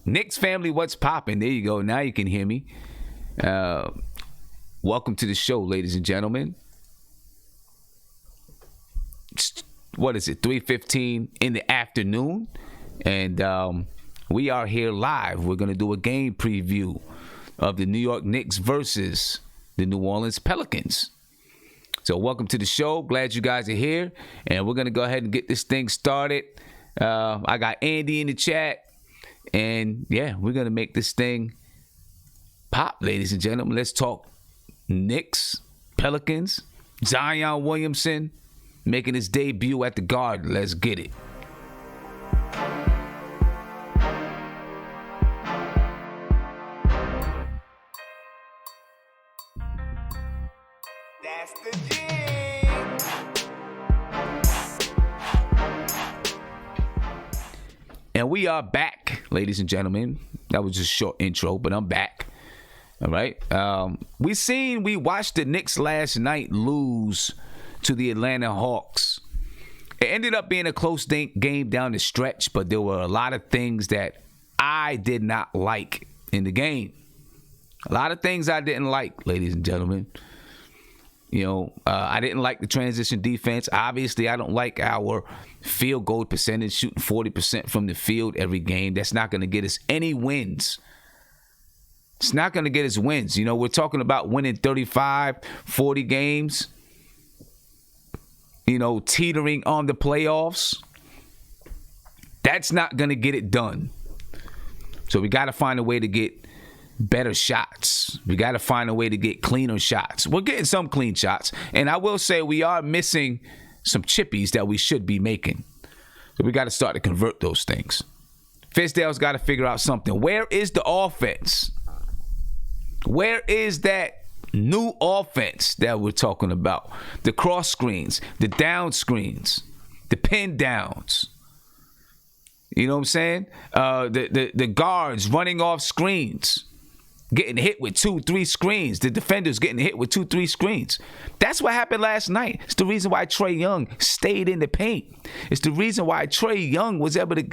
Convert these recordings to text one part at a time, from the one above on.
Knicks family, what's popping? There you go. Now you can hear me. Welcome to the show, ladies and gentlemen. What is it? 3:15 in the afternoon, and we are here live. We're gonna do a game preview of the New York Knicks versus the New Orleans Pelicans. So welcome to the show. Glad you guys are here, and we're gonna go ahead and get this thing started. I got Andy in the chat. And yeah, we're going to make this thing pop, ladies and gentlemen. Let's talk Knicks, Pelicans, Zion Williamson making his debut at the Garden. Let's get it. That's the G. And we are back, ladies and gentlemen. That was just a short intro, but I'm back. All right. We watched the Knicks last night lose to the Atlanta Hawks. It ended up being a close game down the stretch, but there were a lot of things that I did not like in the game. A lot of things I didn't like, ladies and gentlemen. You know, I didn't like the transition defense. Obviously, I don't like our field goal percentage, shooting 40% from the field every game. That's not going to get us any wins. It's not going to get us wins. You know, we're talking about winning 35, 40 games, you know, teetering on the playoffs. That's not going to get it done. So we got to find a way to get better shots. We got to find a way to get cleaner shots. We're getting some clean shots. And I will say we are missing some chippies that we should be making. So we got to start to convert those things. Fizdale's got to figure out something. Where is the offense? Where is that new offense that we're talking about? The cross screens, the down screens, the pin downs. You know what I'm saying? The guards running off screens. Getting hit with 2-3 screens. The defenders getting hit with 2-3 screens. That's what happened last night. It's the reason why Trae Young stayed in the paint. It's the reason why Trae Young was able to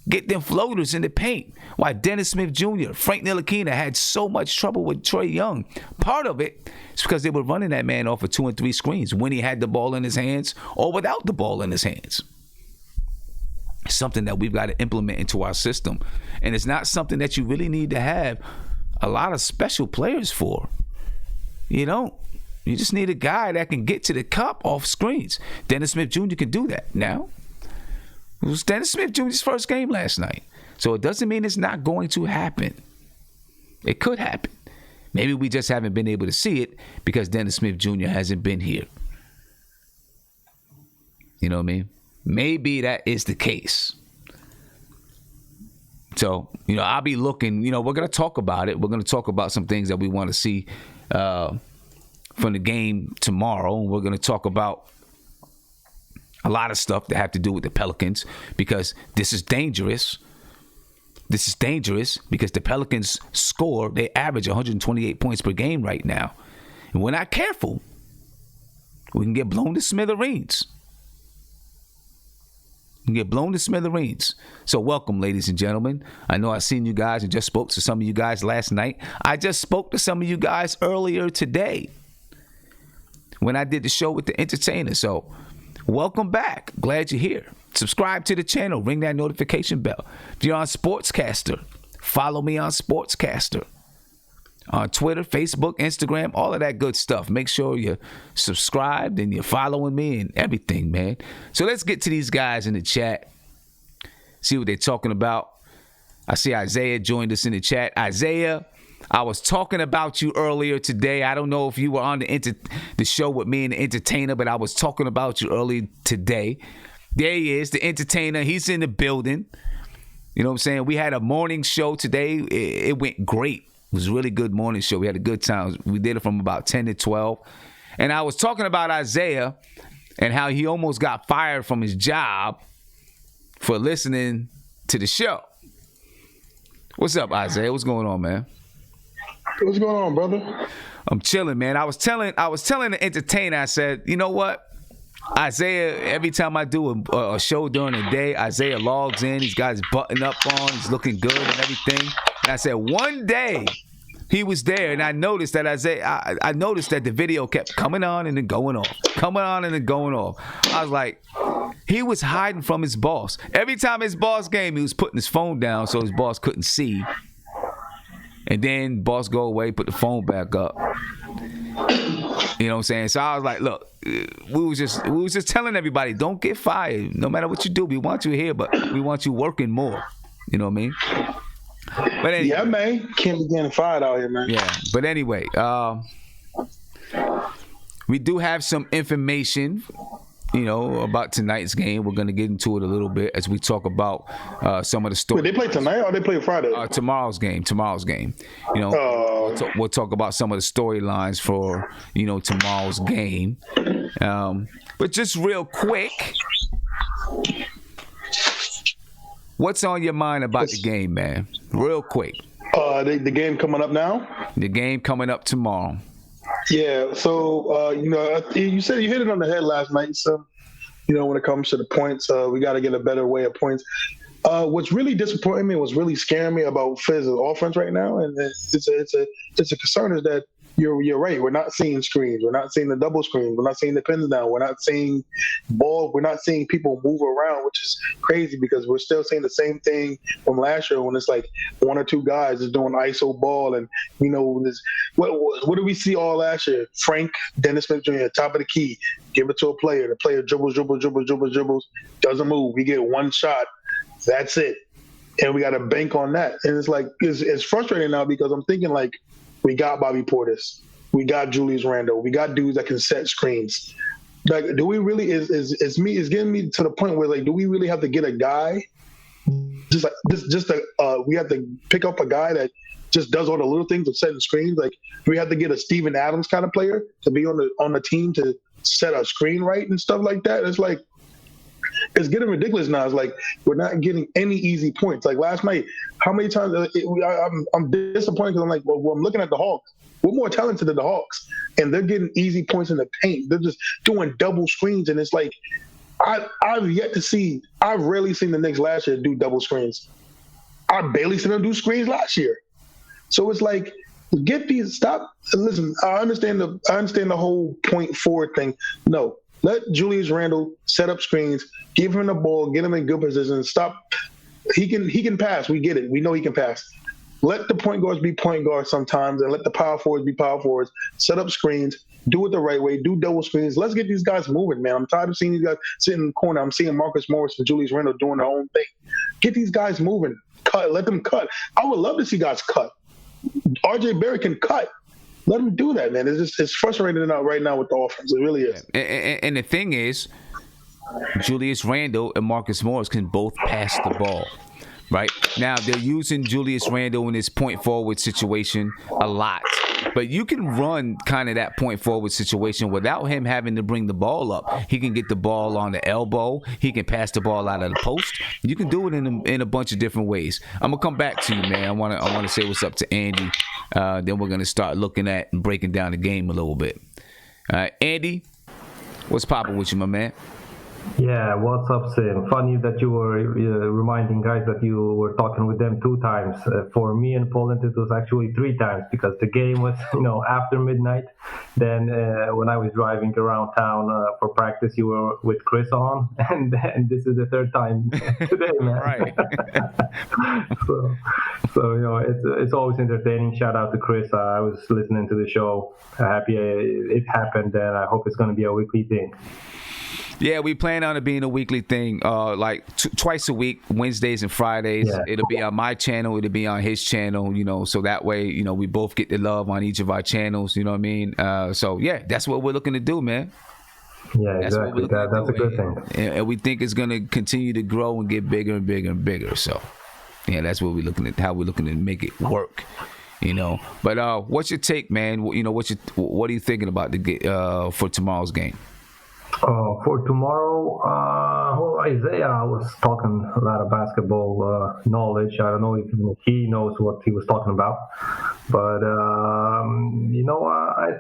get them floaters in the paint. Why Dennis Smith Jr., Frank Ntilikina had so much trouble with Trae Young. Part of it is because they were running that man off of 2 and 3 screens when he had the ball in his hands or without the ball in his hands. It's something that we've got to implement into our system. And it's not something that you really need to have a lot of special players for. You know, you just need a guy that can get to the cup off screens. Dennis Smith Jr. can do that now. It was Dennis Smith Jr.'s first game last night. So it doesn't mean it's not going to happen. It could happen. Maybe we just haven't been able to see it because Dennis Smith Jr. hasn't been here. You know what I mean? Maybe that is the case. So, you know, I'll be looking, you know, we're going to talk about it. We're going to talk about some things that we want to see from the game tomorrow. We're going to talk about a lot of stuff that have to do with the Pelicans because this is dangerous. This is dangerous because the Pelicans score, they average 128 points per game right now. And we're not careful, we can get blown to smithereens. Get blown to smithereens. So welcome, ladies and gentlemen. I know I've seen you guys and just spoke to some of you guys last night. I just spoke to some of you guys earlier today when I did the show with the entertainer. So welcome back. Glad you're here. Subscribe to the channel. Ring that notification bell. If you're on Sportscaster, follow me on Sportscaster. On Twitter, Facebook, Instagram, all of that good stuff. Make sure you're subscribed and you're following me and everything, man. So let's get to these guys in the chat. See what they're talking about. I see Isaiah joined us in the chat. Isaiah, I was talking about you earlier today. I don't know if you were on the show with me and the entertainer, but I was talking about you earlier today. There he is, the entertainer. He's in the building. You know what I'm saying? We had a morning show today. It went great. It was a really good morning show. We had a good time. We did it from about 10 to 12. And I was talking about Isaiah and how he almost got fired from his job for listening to the show. What's up, Isaiah? What's going on, man? What's going on, brother? I'm chilling, man. I was telling the entertainer, I said, you know what? Isaiah, every time I do a show during the day, Isaiah logs in. He's got his button up on. He's looking good and everything. And I said, one day he was there, and I noticed that I noticed that the video kept coming on and then going off, coming on and then going off. I was like, he was hiding from his boss. Every time his boss came, he was putting his phone down so his boss couldn't see. And then boss go away, put the phone back up. You know what I'm saying? So I was like, look, we was just telling everybody, don't get fired. No matter what you do, we want you here, but we want you working more. You know what I mean? But anyway, yeah, man, can't be getting fired out here, man. Yeah, but anyway, we do have some information, about tonight's game. We're going to get into it a little bit as we talk about some of the stories. Wait, they play tonight or they play Friday? Tomorrow's game. We'll talk about some of the storylines for, tomorrow's game. But just real quick, what's on your mind about the game, man? Real quick. The game coming up now? The game coming up tomorrow. Yeah, so, you said you hit it on the head last night. So, when it comes to the points, we got to get a better way of points. What's really disappointing me, what's really scaring me about Fizz's offense right now, and it's a concern, is that you're right. We're not seeing screens. We're not seeing the double screens. We're not seeing the pins down. We're not seeing ball. We're not seeing people move around, which is crazy because we're still seeing the same thing from last year when it's like one or two guys is doing ISO ball. And, this, what did we see all last year? Frank, Dennis Smith Jr., top of the key, give it to a player. The player dribbles, doesn't move. We get one shot. That's it. And we got to bank on that. And it's like, it's frustrating now because I'm thinking like, we got Bobby Portis. We got Julius Randle. We got dudes that can set screens. Like, do we really? It's getting me to the point where, like, do we really have to get a guy? We have to pick up a guy that just does all the little things of setting screens. Like, do we have to get a Steven Adams kind of player to be on the team to set a screen right and stuff like that? It's like, it's getting ridiculous now. It's like we're not getting any easy points. Like last night, how many times I'm disappointed because I'm like, well, I'm looking at the Hawks. We're more talented than the Hawks, and they're getting easy points in the paint. They're just doing double screens, and it's like I've rarely seen the Knicks last year do double screens. I barely seen them do screens last year. So it's like, stop. Listen, I understand the whole point forward thing. No. Let Julius Randle set up screens, give him the ball, get him in good position. Stop. He can pass. We get it. We know he can pass. Let the point guards be point guards sometimes, and let the power forwards be power forwards. Set up screens. Do it the right way. Do double screens. Let's get these guys moving, man. I'm tired of seeing these guys sitting in the corner. I'm seeing Marcus Morris and Julius Randle doing their own thing. Get these guys moving. Cut. Let them cut. I would love to see guys cut. RJ Barrett can cut. Let him do that, man. It's frustrating right now with the offense. It really is. And the thing is, Julius Randle and Marcus Morris can both pass the ball. Right? Now, they're using Julius Randle in this point forward situation a lot. But you can run kind of that point forward situation without him having to bring the ball up. He can get the ball on the elbow. He can pass the ball out of the post. You can do it in a bunch of different ways. I'm going to come back to you, man. I want to say what's up to Andy. Then we're going to start looking at and breaking down the game a little bit. Andy, what's popping with you, my man? Yeah, what's up, Sim? Funny that you were reminding guys that you were talking with them 2 times. For me and Poland, it was actually 3 times because the game was, after midnight. Then when I was driving around town for practice, you were with Chris on, and this is the 3rd time today, man. Right. so it's always entertaining. Shout out to Chris. I was listening to the show. Happy it happened, and I hope it's going to be a weekly thing. Yeah, we plan on it being a weekly thing, twice a week, Wednesdays and Fridays. Yeah. It'll be on my channel. It'll be on his channel, so that way, we both get the love on each of our channels, you know what I mean? So, yeah, that's what we're looking to do, man. Yeah, that's exactly. That's a good thing. And we think it's going to continue to grow and get bigger and bigger and bigger. So, yeah, that's what we're looking at, how we're looking to make it work. But what's your take, man? What are you thinking about for tomorrow's game? For tomorrow, Isaiah was talking a lot of basketball knowledge. I don't know if he knows what he was talking about. But I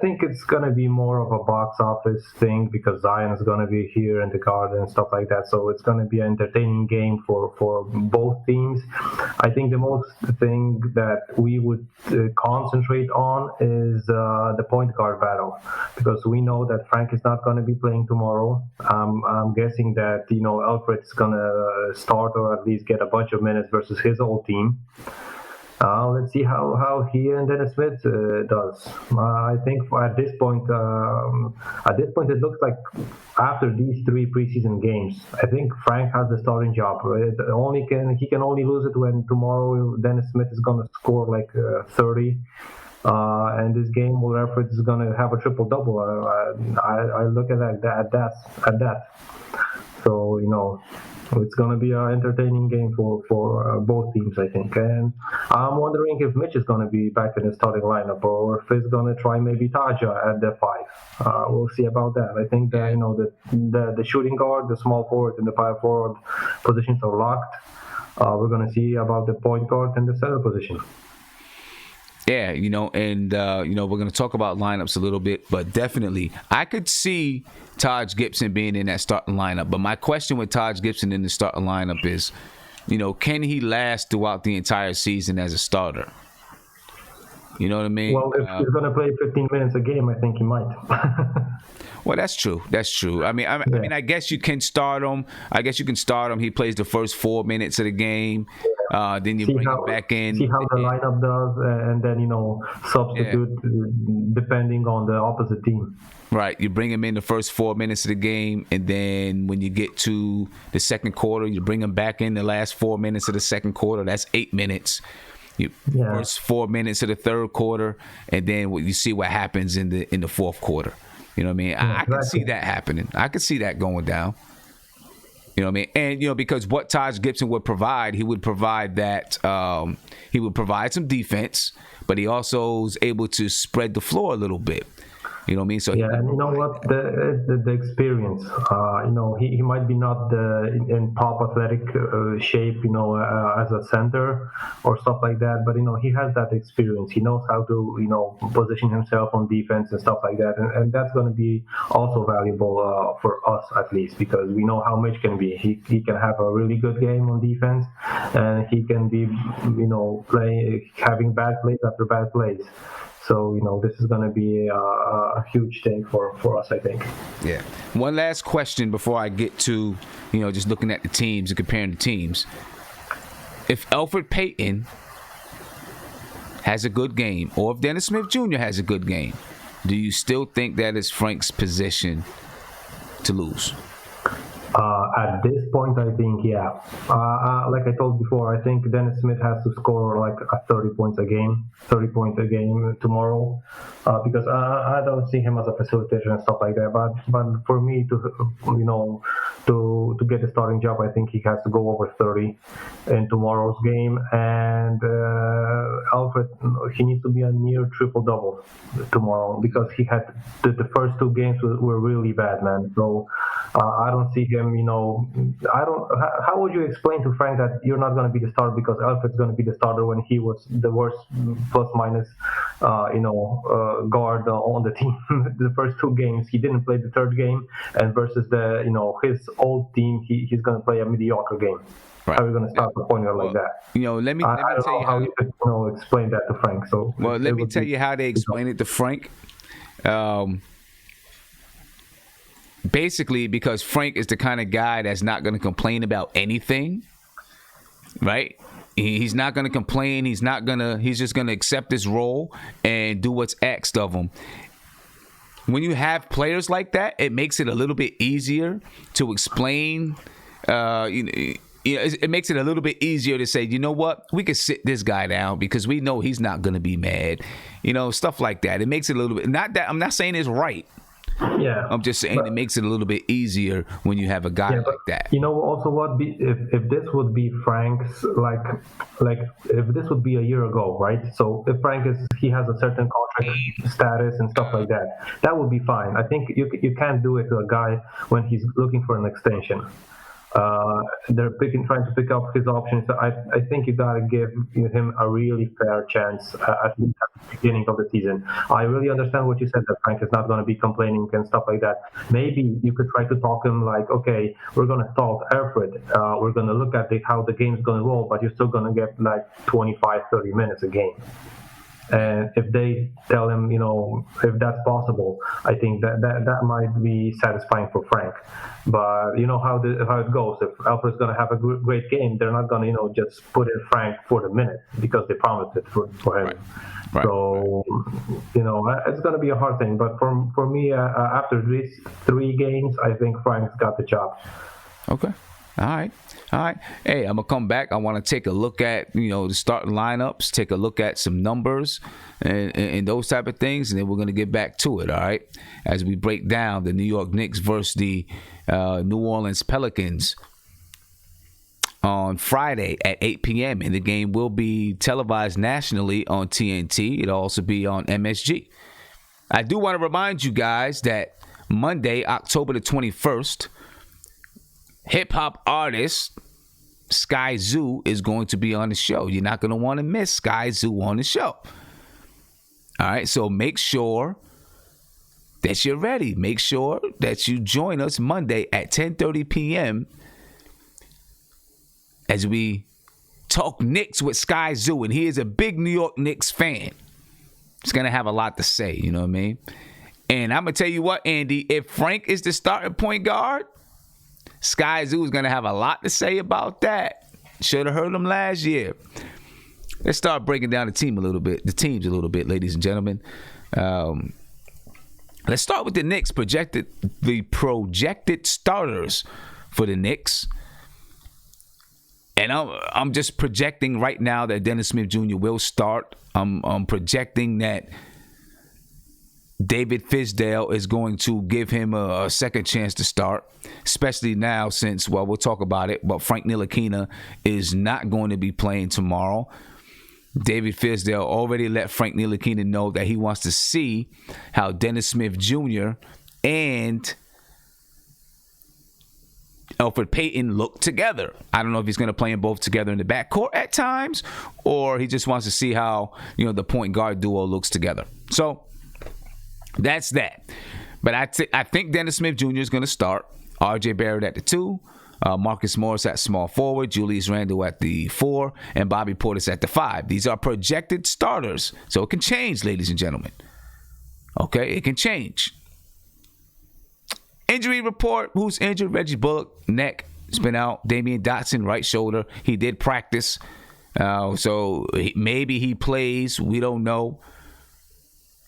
think it's gonna be more of a box office thing because Zion is gonna be here in the Garden and stuff like that. So it's gonna be an entertaining game for both teams. I think the most thing that we would concentrate on is the point guard battle because we know that Frank is not gonna be playing tomorrow. I'm guessing that Alfred is gonna start or at least get a bunch of minutes versus his old team. Let's see how he and Dennis Smith does. I think at this point, it looks like after these 3 preseason games, I think Frank has the starting job. He can only lose it when tomorrow Dennis Smith is gonna score like 30. And this game, Will Alfred is gonna have a triple double. I look at that. So it's going to be an entertaining game for both teams, I think. And I'm wondering if Mitch is going to be back in the starting lineup or if he's going to try maybe Taja at the 5. We'll see about that. I think that the shooting guard, the small forward, and the power forward positions are locked. We're going to see about the point guard and the center position. Yeah, and we're going to talk about lineups a little bit, but definitely I could see Taj Gibson being in that starting lineup. But my question with Taj Gibson in the starting lineup is, can he last throughout the entire season as a starter? You know what I mean? Well, if he's going to play 15 minutes a game, I think he might. Well, that's true. I mean, I guess you can start him. He plays the first 4 minutes of the game. Then you bring him back in. See how the lineup does, and then substitute depending on the opposite team. Right, you bring him in the first 4 minutes of the game, and then when you get to the second quarter, you bring him back in the last 4 minutes of the second quarter. That's 8 minutes. First 4 minutes of the third quarter, and then you see what happens in the fourth quarter. You know what I mean? Yeah, I can see that happening. I can see that going down. You know what I mean? And because what Taj Gibson would provide, he would provide that he would provide some defense, but he also is able to spread the floor a little bit. You know what I mean? So yeah, and what the experience. He might be not in top athletic shape, as a center or stuff like that. But he has that experience. He knows how to position himself on defense and stuff like that. And that's going to be also valuable for us at least because we know how Mitch can be. He can have a really good game on defense, and he can be having bad plays after bad plays. So, this is going to be a huge thing for us, I think. Yeah. One last question before I get to, just looking at the teams and comparing the teams. If Elfrid Payton has a good game, or if Dennis Smith Jr. has a good game, do you still think that is Frank's position to lose? At this point, I think, yeah. Like I told before, I think Dennis Smith has to score like 30 points a game tomorrow, because I don't see him as a facilitator and stuff like that. But for me to get the starting job, I think he has to go over 30 in tomorrow's game. And Alfred, he needs to be a near triple double tomorrow because he had the first 2 games were really bad, man. So I don't see him. How would you explain to Frank that you're not going to be the starter because Alfred's going to be the starter when he was the worst plus minus, guard on the team? The first 2 games, he didn't play the third game, and versus his old team, he's going to play a mediocre game. Right. How are you going to start a pointer like that? Let me tell you how you could explain that to Frank. So let me tell you how they explain it to Frank. Basically, because Frank is the kind of guy that's not going to complain about anything, right? He's not going to complain. He's just going to accept his role and do what's asked of him. When you have players like that, it makes it a little bit easier to explain. It makes it a little bit easier to say, you know what, we could sit this guy down because we know he's not going to be mad. Stuff like that. It makes it a little bit. Not that I'm not saying it's right. Yeah, I'm just saying it makes it a little bit easier when you have a guy like that. Also what if this would be Frank's like if this would be a year ago, right? So if Frank he has a certain contract status and stuff like that would be fine. I think you can't do it to a guy when he's looking for an extension. They're trying to pick up his options. So I think you gotta give him a really fair chance at least at the beginning of the season. I really understand what you said, that Frank is not going to be complaining and stuff like that. Maybe you could try to talk him like, okay, we're going to start Alfred. We're going to look at how the game's going to roll, but you're still going to get like 25, 30 minutes a game. And if they tell him, if that's possible, I think that might be satisfying for Frank. But you know how it goes. If Alfred's going to have a great game, they're not going to, just put in Frank for the minute because they promised it for him. Right. So, it's going to be a hard thing. But for me, after these 3 games, I think Frank's got the job. Okay. All right. Hey, I'm going to come back. I want to take a look at, the starting lineups, take a look at some numbers and those type of things, and then we're going to get back to it, all right, as we break down the New York Knicks versus the New Orleans Pelicans on Friday at 8 p.m., and the game will be televised nationally on TNT. It'll also be on MSG. I do want to remind you guys that Monday, October the 21st, hip-hop artist Sky Zoo is going to be on the show. You're not going to want to miss Sky Zoo on the show. All right, so make sure that you're ready. Make sure that you join us Monday at 10:30 p.m. as we talk Knicks with Sky Zoo. And he is a big New York Knicks fan. He's going to have a lot to say, you know what I mean? And I'm going to tell you what, Andy, if Frank is the starting point guard, Sky Zoo is going to have a lot to say about that. Should have heard him last year. Let's start breaking down the teams a little bit, ladies and gentlemen. Let's start with the Knicks. Projected starters for the Knicks. And I'm just projecting right now that Dennis Smith Jr. will start. I'm projecting that David Fizdale is going to give him a second chance to start, especially now since, well, we'll talk about it, but Frank Ntilikina is not going to be playing tomorrow. David Fizdale already let Frank Ntilikina know that he wants to see how Dennis Smith Jr. and Elfrid Payton look together. I don't know if he's going to play them both together in the backcourt at times, or he just wants to see how, the point guard duo looks together. So that's that. But I think Dennis Smith Jr. is going to start. R.J. Barrett at the 2, Marcus Morris at small forward, Julius Randle at the 4, and Bobby Portis at the 5. These are projected starters, so it can change, ladies and gentlemen. Okay, it can change. Injury report: who's injured? Reggie Bullock, neck, has been out. Damian Dotson, right shoulder. He did practice, so maybe he plays. We don't know.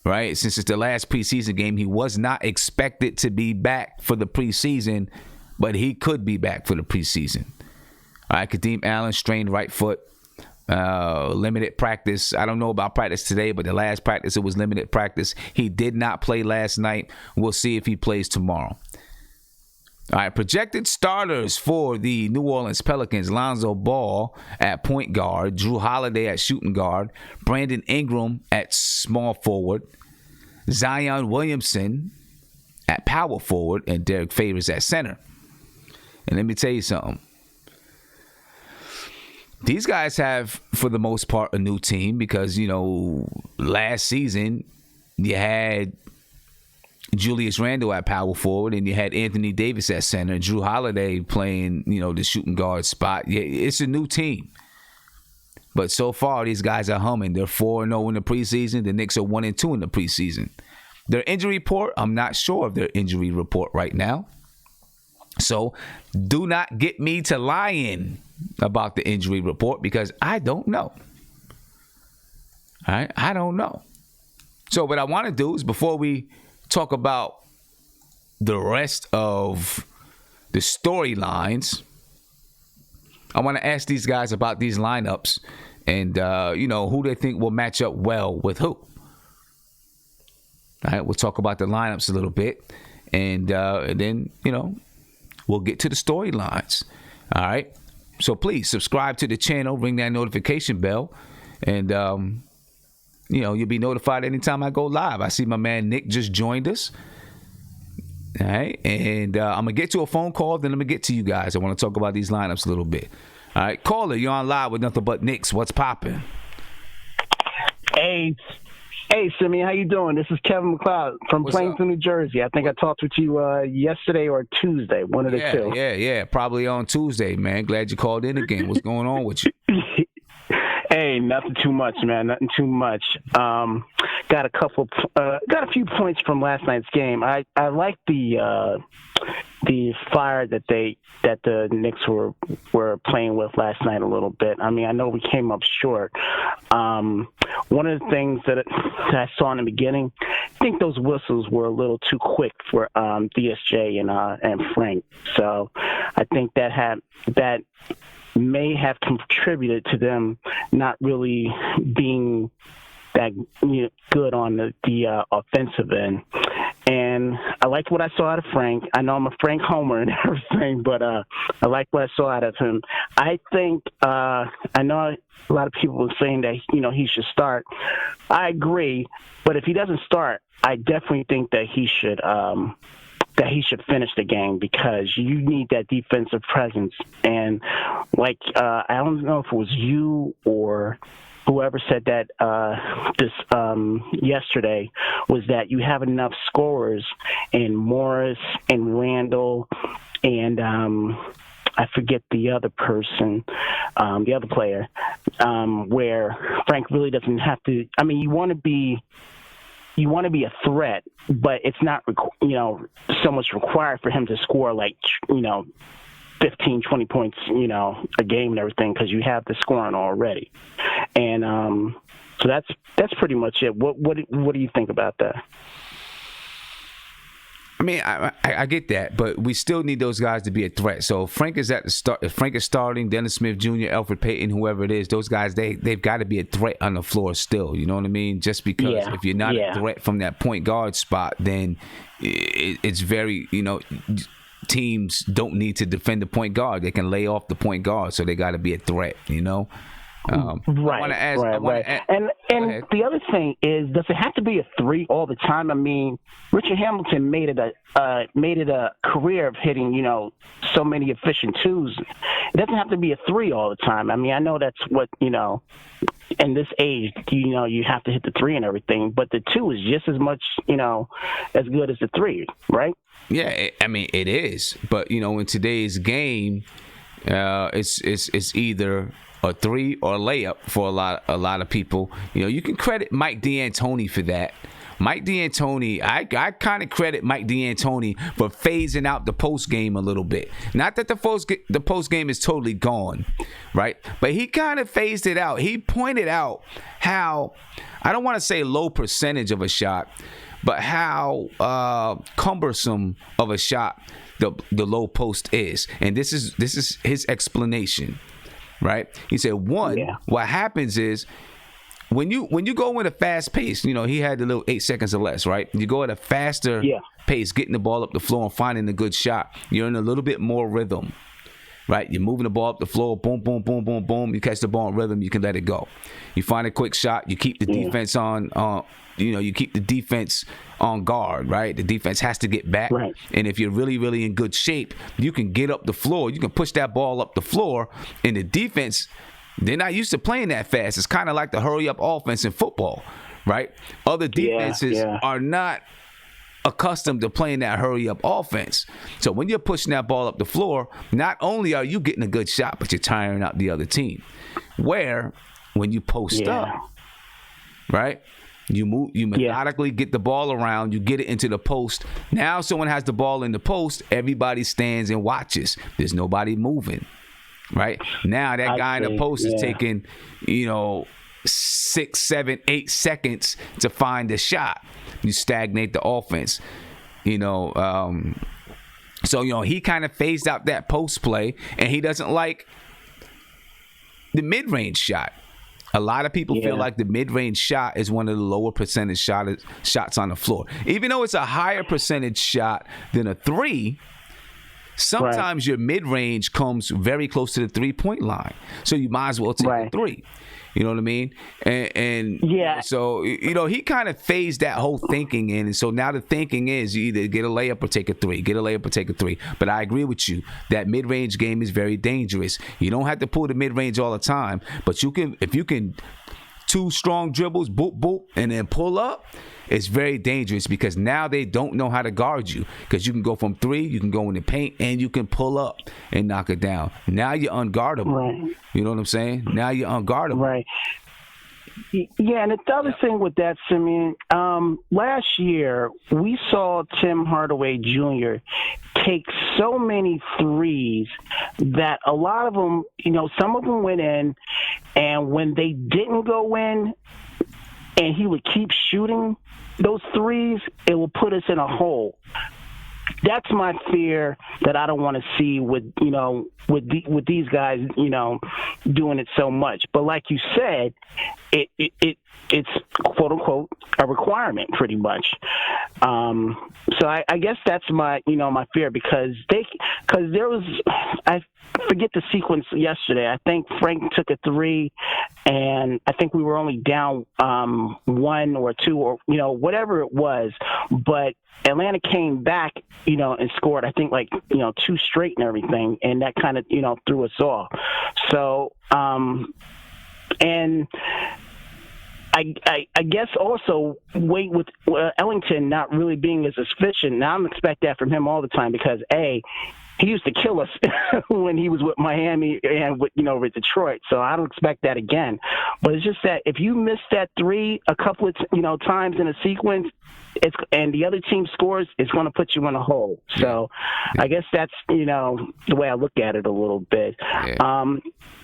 Right, since it's the last preseason game, he was not expected to be back for the preseason, but he could be back for the preseason. All right, Kadeem Allen, strained right foot, limited practice. I don't know about practice today, but the last practice, it was limited practice. He did not play last night. We'll see if he plays tomorrow. All right, projected starters for the New Orleans Pelicans: Lonzo Ball at point guard, Drew Holiday at shooting guard, Brandon Ingram at small forward, Zion Williamson at power forward, and Derek Favors at center. And let me tell you something. These guys have, for the most part, a new team because, last season you had Julius Randle at power forward, and you had Anthony Davis at center, and Drew Holiday playing, the shooting guard spot. Yeah, it's a new team. But so far, these guys are humming. They're 4-0 in the preseason. The Knicks are 1-2 in the preseason. Their injury report, I'm not sure of their injury report right now. So do not get me to lying about the injury report because I don't know. All right, I don't know. So what I want to do is, before we talk about the rest of the storylines, I want to ask these guys about these lineups and, who they think will match up well with who. All right, we'll talk about the lineups a little bit, and then, we'll get to the storylines. All right, so please subscribe to the channel, ring that notification bell, and, you'll be notified anytime I go live. I see my man Nick just joined us. All right, and I'm gonna get to a phone call, then I'm gonna get to you guys. I want to talk about these lineups a little bit. All right, caller, you're on live with Nothing But Knicks. What's popping? Hey, Simeon, how you doing? This is Kevin McLeod from Plainfield, New Jersey. I think I talked with you yesterday or Tuesday, one of the two. Yeah, probably on Tuesday, man. Glad you called in again. What's going on with you? Hey, nothing too much, man. Nothing too much. Got a few points from last night's game. I like the fire that the Knicks were playing with last night a little bit. I mean, I know we came up short. One of the things that I saw in the beginning, I think those whistles were a little too quick for DSJ and Frank. So I think that may have contributed to them not really being that good on the offensive end. And I liked what I saw out of Frank. I know I'm a Frank homer and everything, but I liked what I saw out of him. I think I know a lot of people were saying that he should start. I agree, but if he doesn't start, I definitely think that he should finish the game, because you need that defensive presence. And like I don't know if it was you or whoever said that this yesterday, was that you have enough scorers in Morris and Randall and I forget the other person, the other player, where Frank really doesn't have to. I mean, you want to be a threat, but it's not so much required for him to score 15, 20 points, a game and everything, because you have the scoring already. And so that's pretty much it. What do you think about that? I mean, I get that, but we still need those guys to be a threat. So if Frank is at the start. If Frank is starting, Dennis Smith Jr., Alfred Payton, whoever it is, those guys they've got to be a threat on the floor still. You know what I mean? Just because if you're not a threat from that point guard spot, then it's very teams don't need to defend the point guard. They can lay off the point guard, so they got to be a threat. Right. And the other thing is, does it have to be a three all the time? I mean, Richard Hamilton made it a career of hitting, so many efficient twos. It doesn't have to be a three all the time. I mean, I know that's what, in this age, you have to hit the three and everything, but the two is just as much, as good as the three, right? Yeah, I mean, it is. But, in today's game, it's either a three or a layup for a lot of people. You can credit Mike D'Antoni for that. Mike D'Antoni, I kind of credit Mike D'Antoni for phasing out the post game a little bit. Not that the post game is totally gone, right? But he kind of phased it out. He pointed out how, I don't want to say low percentage of a shot, but how cumbersome of a shot the low post is. And this is his explanation. Right? He said, what happens is when you go in a fast pace, he had the little 8 seconds or less, right? You go at a faster pace, getting the ball up the floor and finding a good shot. You're in a little bit more rhythm, right? You're moving the ball up the floor, boom, boom, boom, boom, boom. You catch the ball in rhythm, you can let it go. You find a quick shot, you keep the defense on, you keep the defense on guard, right? The defense has to get back. Right. And if you're really, really in good shape, you can get up the floor. You can push that ball up the floor. And the defense, they're not used to playing that fast. It's kind of like the hurry-up offense in football, right? Other defenses are not accustomed to playing that hurry-up offense. So when you're pushing that ball up the floor, not only are you getting a good shot, but you're tiring out the other team. Where when you post up, right? You methodically get the ball around, you get it into the post. Now someone has the ball in the post, everybody stands and watches. There's nobody moving, right? Now that guy in the post is taking, 6, 7, 8 seconds to find the shot. You stagnate the offense, So, he kind of phased out that post play, and he doesn't like the mid-range shot. A lot of people feel like the mid-range shot is one of the lower percentage shots on the floor. Even though it's a higher percentage shot than a three, sometimes your mid-range comes very close to the three-point line. So you might as well take the three. You know what I mean? And yeah. So he kind of phased that whole thinking in, and so now the thinking is you either get a layup or take a three. Get a layup or take a three. But I agree with you. That mid-range game is very dangerous. You don't have to pull the mid-range all the time, but if you can 2 strong dribbles, boop, boop, and then pull up, it's very dangerous because now they don't know how to guard you because you can go from 3, you can go in the paint, and you can pull up and knock it down. Now you're unguardable. Right. You know what I'm saying? Now you're unguardable. Right. Yeah, and the other thing with that, Simeon, last year we saw Tim Hardaway Jr. take so many threes that a lot of them, some of them went in, and when they didn't go in, and he would keep shooting those threes, it will put us in a hole. That's my fear that I don't want to see with these guys, doing it so much. But like you said, it's quote unquote a requirement pretty much. So I guess that's my fear because there was, I forget the sequence yesterday. I think Frank took a 3 and I think we were only down 1 or 2 or whatever it was, but Atlanta came back, and scored, I think, 2 straight and everything, and that kind of, threw us off. So, and I guess also wait with Ellington not really being as efficient. Now I'm expect that from him all the time because he used to kill us when he was with Miami and with Detroit. So I don't expect that again. But it's just that if you miss that 3 a couple of times in a sequence, and the other team scores, it's going to put you in a hole. So I guess that's the way I look at it a little bit. Yeah.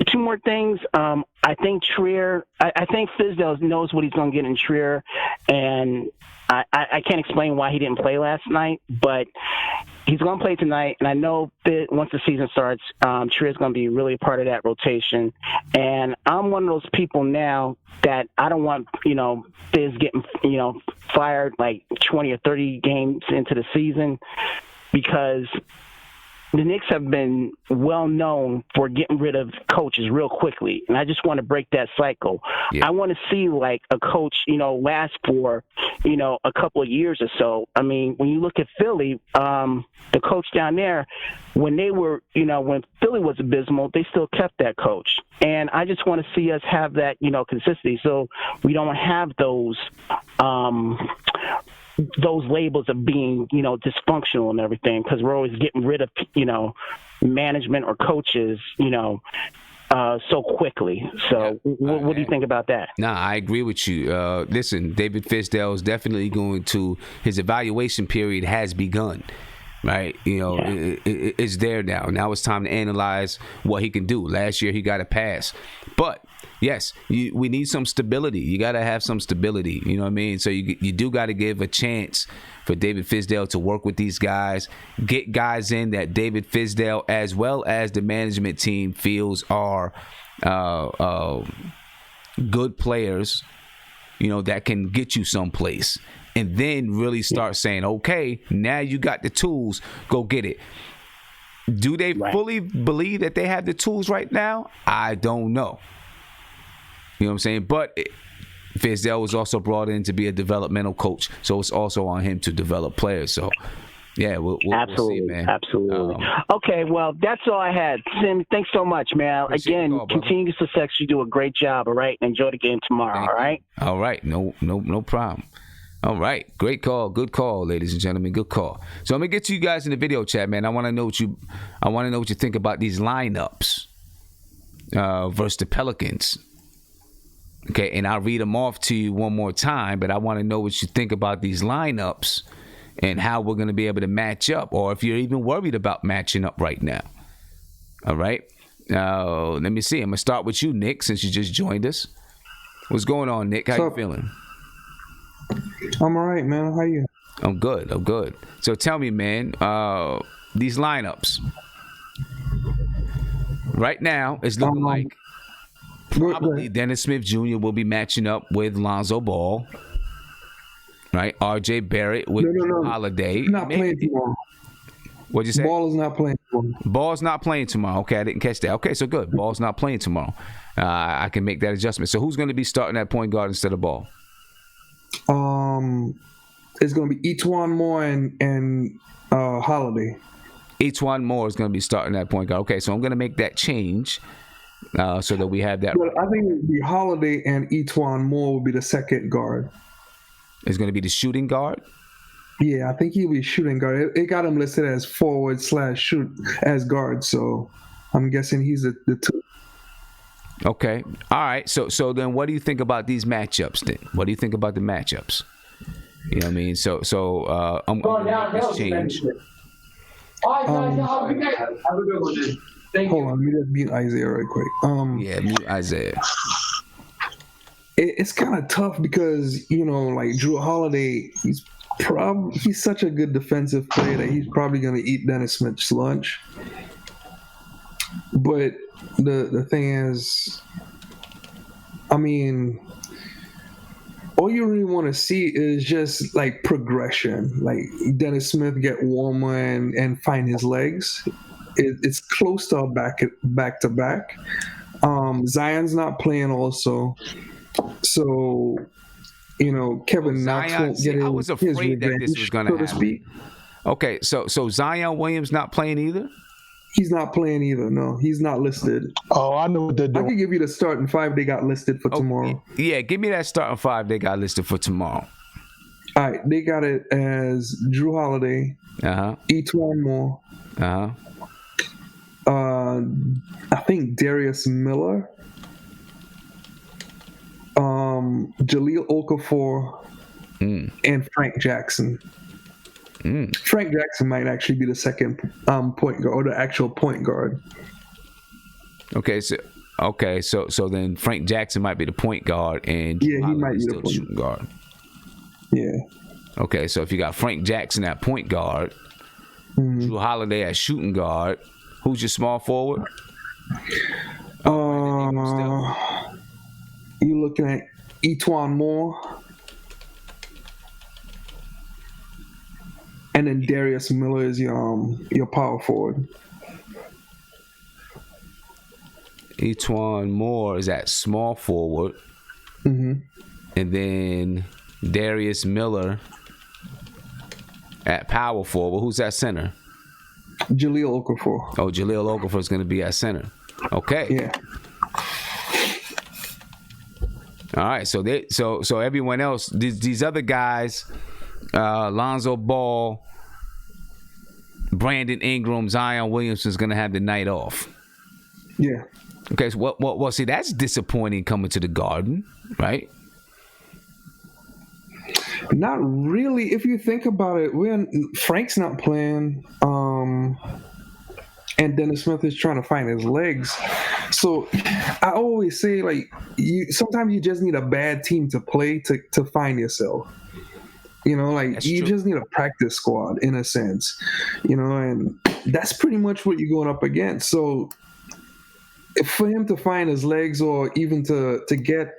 2 more things. I think Trier. I think Fizdale knows what he's going to get in Trier, and I can't explain why he didn't play last night, but he's going to play tonight, and I know that once the season starts, Trier's going to be really a part of that rotation. And I'm one of those people now that I don't want, Fizz getting, fired like 20 or 30 games into the season because the Knicks have been well known for getting rid of coaches real quickly, and I just want to break that cycle. Yeah. I want to see like a coach, last for, a couple of years or so. I mean, when you look at Philly, the coach down there, when they were, when Philly was abysmal, they still kept that coach, and I just want to see us have that, consistency, so we don't have those labels of being, dysfunctional and everything, because we're always getting rid of, management or coaches, so quickly. So what do you think about that? Nah, I agree with you. Listen, David Fizdale is definitely his evaluation period has begun. Right, it's there now. Now it's time to analyze what he can do. Last year he got a pass, but yes, we need some stability. You got to have some stability. You know what I mean? So you do got to give a chance for David Fizdale to work with these guys, get guys in that David Fizdale as well as the management team feels are good players, that can get you someplace. And then really start saying, okay, now you got the tools, go get it. Do they fully believe that they have the tools right now? I don't know. You know what I'm saying? But Fizdale was also brought in to be a developmental coach, so it's also on him to develop players. So, yeah, we'll absolutely, see, man. Absolutely. Okay, well, that's all I had. Sim, thanks so much, man. Again, continued success. You do a great job, all right? Enjoy the game tomorrow, all right? All right, no problem. All right, great call, good call, ladies and gentlemen, good call. So I'm gonna get to you guys in the video chat, man. I want to know what you think about these lineups versus the Pelicans. Okay, and I'll read them off to you one more time, but I want to know what you think about these lineups and how we're gonna be able to match up, or if you're even worried about matching up right now. All right, let me see. I'm gonna start with you, Nick, since you just joined us. What's going on, Nick? How you feeling? I'm all right, man. How are you? I'm good. So tell me, man, these lineups right now is looking like probably Dennis Smith Jr. will be matching up with Lonzo Ball, right? RJ Barrett with Holiday. Not playing tomorrow. What'd you say? Ball is not playing tomorrow. Ball's not playing tomorrow. Okay, I didn't catch that. Okay, so good. Ball's not playing tomorrow. I can make that adjustment. So who's going to be starting at point guard instead of Ball? It's going to be Etuan Moore and Holiday. Etuan Moore is going to be starting at point guard. Okay, so I'm going to make that change so that we have that. But I think it would be Holiday and Etuan Moore will be the second guard. It's going to be the shooting guard? Yeah, I think he'll be shooting guard. It got him listed as forward/shoot as guard, so I'm guessing he's the two. Okay. All right. So then what do you think about these matchups then? What do you think about the matchups? You know what I mean? So I'm going to make this change. Hold on, let me just mute Isaiah right quick. Yeah, mute Isaiah. It's kind of tough because, like Drew Holiday, he's such a good defensive player that he's probably going to eat Dennis Smith's lunch. But the thing is, I mean, all you really want to see is just like progression, like Dennis Smith get warmer and find his legs. It's close to a back to back. Zion's not playing also, so Kevin Knox won't get I was afraid that this was going to happen. Okay, so Zion Williams not playing either? He's not playing either. No, he's not listed. Oh, I know what they're doing. I can give you the starting five they got listed for tomorrow. Yeah, give me that starting five they got listed for tomorrow. All right, they got it as Drew Holiday, Etuan Moore, I think Darius Miller, Jahlil Okafor, and Frank Jackson. Frank Jackson might actually be the second point guard, or the actual point guard. Okay, so then Frank Jackson might be the point guard, and he might be the shooting guard. Yeah. Okay, so if you got Frank Jackson at point guard, Drew Holiday at shooting guard, who's your small forward? You looking at Etuan Moore, and then Darius Miller is your power forward. Etuan Moore is at small forward, and then Darius Miller at power forward. Who's at center? Jahlil Okafor. Oh, Jahlil Okafor is going to be at center. Okay. Yeah. All right. So everyone else, these other guys, Lonzo Ball, Brandon Ingram, Zion Williamson is going to have the night off. Yeah. Okay. So well, see, that's disappointing coming to the Garden, right? Not really. If you think about it, Frank's not playing, and Dennis Smith is trying to find his legs. So I always say, like, sometimes you just need a bad team to play to find yourself. That's you true. Just need a practice squad in a sense, and that's pretty much what you're going up against. So for him to find his legs, or even to get,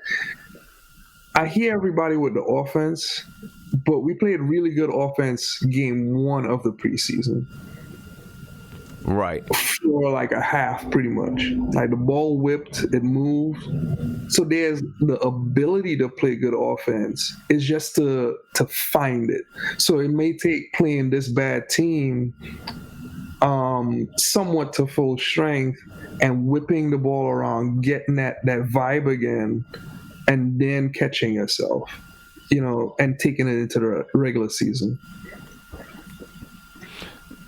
I hear everybody with the offense, but we played really good offense game one of the preseason. Right. For like a half, pretty much. Like the ball whipped, it moved. So there's the ability to play good offense. It's just to find it. So it may take playing this bad team somewhat to full strength and whipping the ball around, getting that vibe again, and then catching yourself, and taking it into the regular season.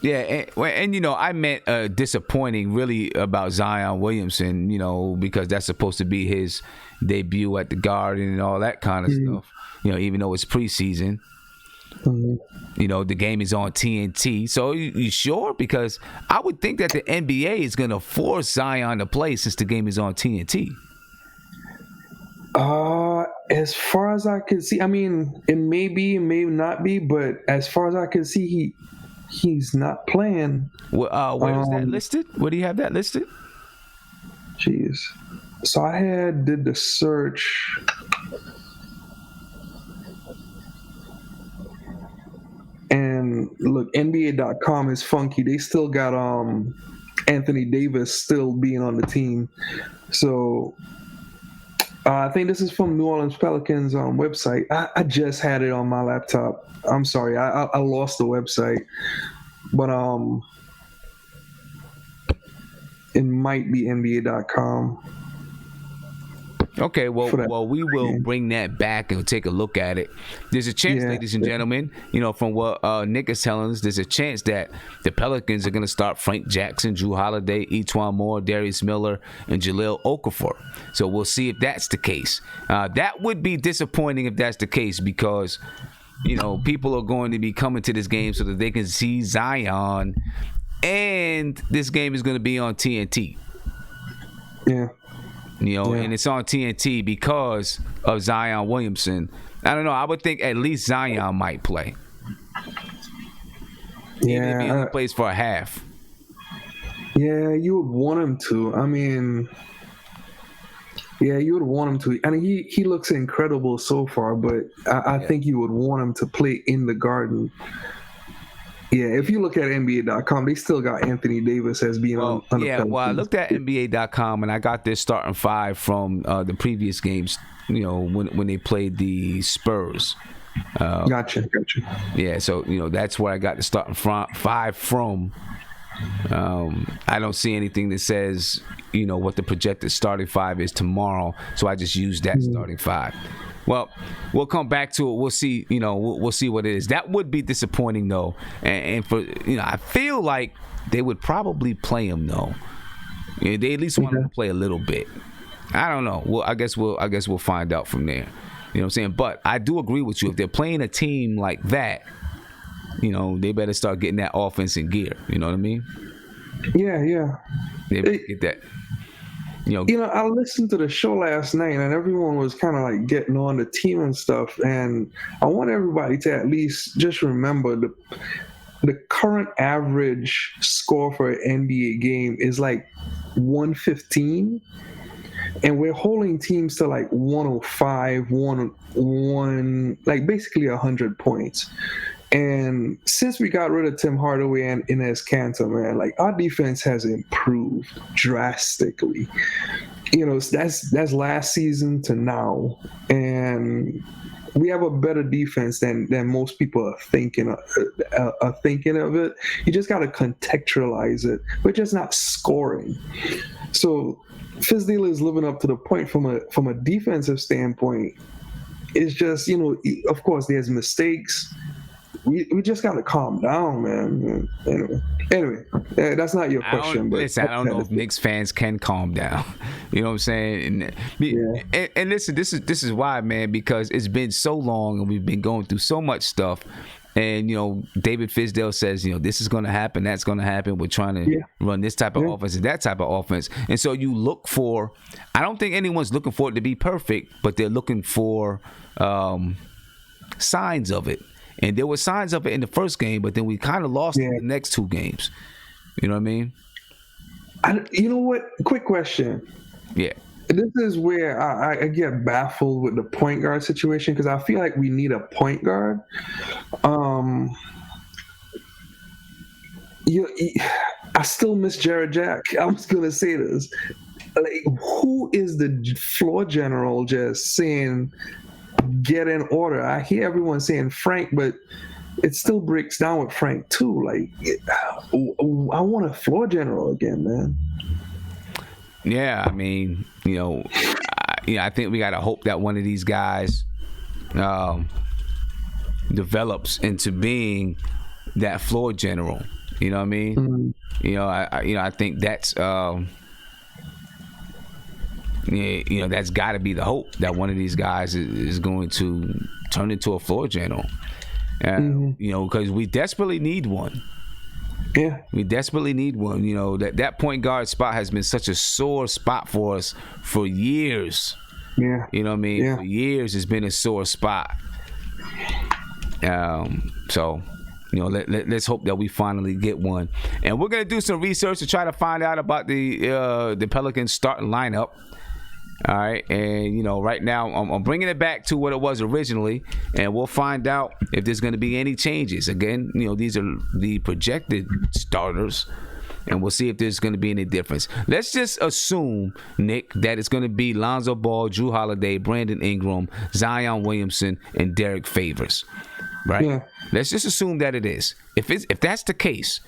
Yeah, and I meant disappointing really about Zion Williamson, because that's supposed to be his debut at the Garden and all that kind of stuff. Even though it's preseason, the game is on TNT. So you sure? Because I would think that the NBA is going to force Zion to play since the game is on TNT. As far as I can see, I mean, it may be, it may not be, but as far as I can see, he's not playing. Where is that listed? Where do you have that listed? Jeez. So I did the search. And look, NBA.com is funky. They still got Anthony Davis still being on the team. So I think this is from New Orleans Pelicans website. I just had it on my laptop. I'm sorry, I lost the website, but it might be NBA.com. Okay, well, we will bring that back and take a look at it. There's a chance, ladies and gentlemen, from what Nick is telling us, there's a chance that the Pelicans are going to start Frank Jackson, Drew Holiday, E'Twaun Moore, Darius Miller, and Jahlil Okafor. So we'll see if that's the case. That would be disappointing if that's the case because, people are going to be coming to this game so that they can see Zion, and this game is going to be on TNT. Yeah. And it's on TNT because of Zion Williamson. I don't know. I would think at least Zion might play. Even if he only plays for a half. Yeah, you would want him to. I mean, you would want him to. I mean, he looks incredible so far, but I think you would want him to play in the Garden. Yeah, if you look at NBA.com, they still got Anthony Davis as being on the Pelicans. Well, I looked at NBA.com and I got their starting five from the previous games, when they played the Spurs. Gotcha. Yeah, so, that's where I got the starting five from. I don't see anything that says, what the projected starting five is tomorrow, so I just used that starting five. Well, we'll come back to it. We'll see. We'll see what it is. That would be disappointing, though. And for I feel like they would probably play him though. They at least want him to play a little bit. I don't know. Well, I guess we'll find out from there. You know what I'm saying? But I do agree with you. If they're playing a team like that, they better start getting that offense in gear. You know what I mean? Yeah. They better get that. I listened to the show last night and everyone was kind of like getting on the team and stuff. And I want everybody to at least just remember the current average score for an NBA game is like 115. And we're holding teams to like 105, 101, like basically 100 points. And since we got rid of Tim Hardaway and Inez Kanter, man, like our defense has improved drastically. That's last season to now, and we have a better defense than most people are thinking of it. You just got to contextualize it. We're just not scoring. So Fizdale is living up to the point from a defensive standpoint. It's just of course there's mistakes. We just got to calm down, man. Anyway, that's not your question. I don't know if Knicks fans can calm down. You know what I'm saying? And listen, this is why, man, because it's been so long and we've been going through so much stuff. And, David Fizdale says, this is going to happen, that's going to happen. We're trying to run this type of offense and that type of offense. And so you look for, I don't think anyone's looking for it to be perfect, but they're looking for signs of it. And there were signs of it in the first game, but then we kind of lost in the next two games. You know what I mean? You know what? Quick question. Yeah. This is where I get baffled with the point guard situation because I feel like we need a point guard. I still miss Jared Jack. I was going to say this. Like, who is the floor general just saying – get in order? I hear everyone saying Frank, but it still breaks down with Frank too. Like, I want a floor general again, man. Yeah, I mean, I think we got to hope that one of these guys develops into being that floor general. You know what I mean? Mm-hmm. I think that's. That's got to be the hope that one of these guys is going to turn into a floor general. Because we desperately need one. Yeah, we desperately need one. That point guard spot has been such a sore spot for us for years. Yeah, you know what I mean. Yeah. For years, it's been a sore spot. So. Let's hope that we finally get one, and we're gonna do some research to try to find out about the Pelicans starting lineup. All right, and right now I'm bringing it back to what it was originally, and we'll find out if there's going to be any changes. Again, these are the projected starters, and we'll see if there's going to be any difference. Let's just assume, Nick, that it's going to be Lonzo Ball, Drew Holiday, Brandon Ingram, Zion Williamson, and Derek Favors, right? Yeah. Let's just assume that it is. If that's the case,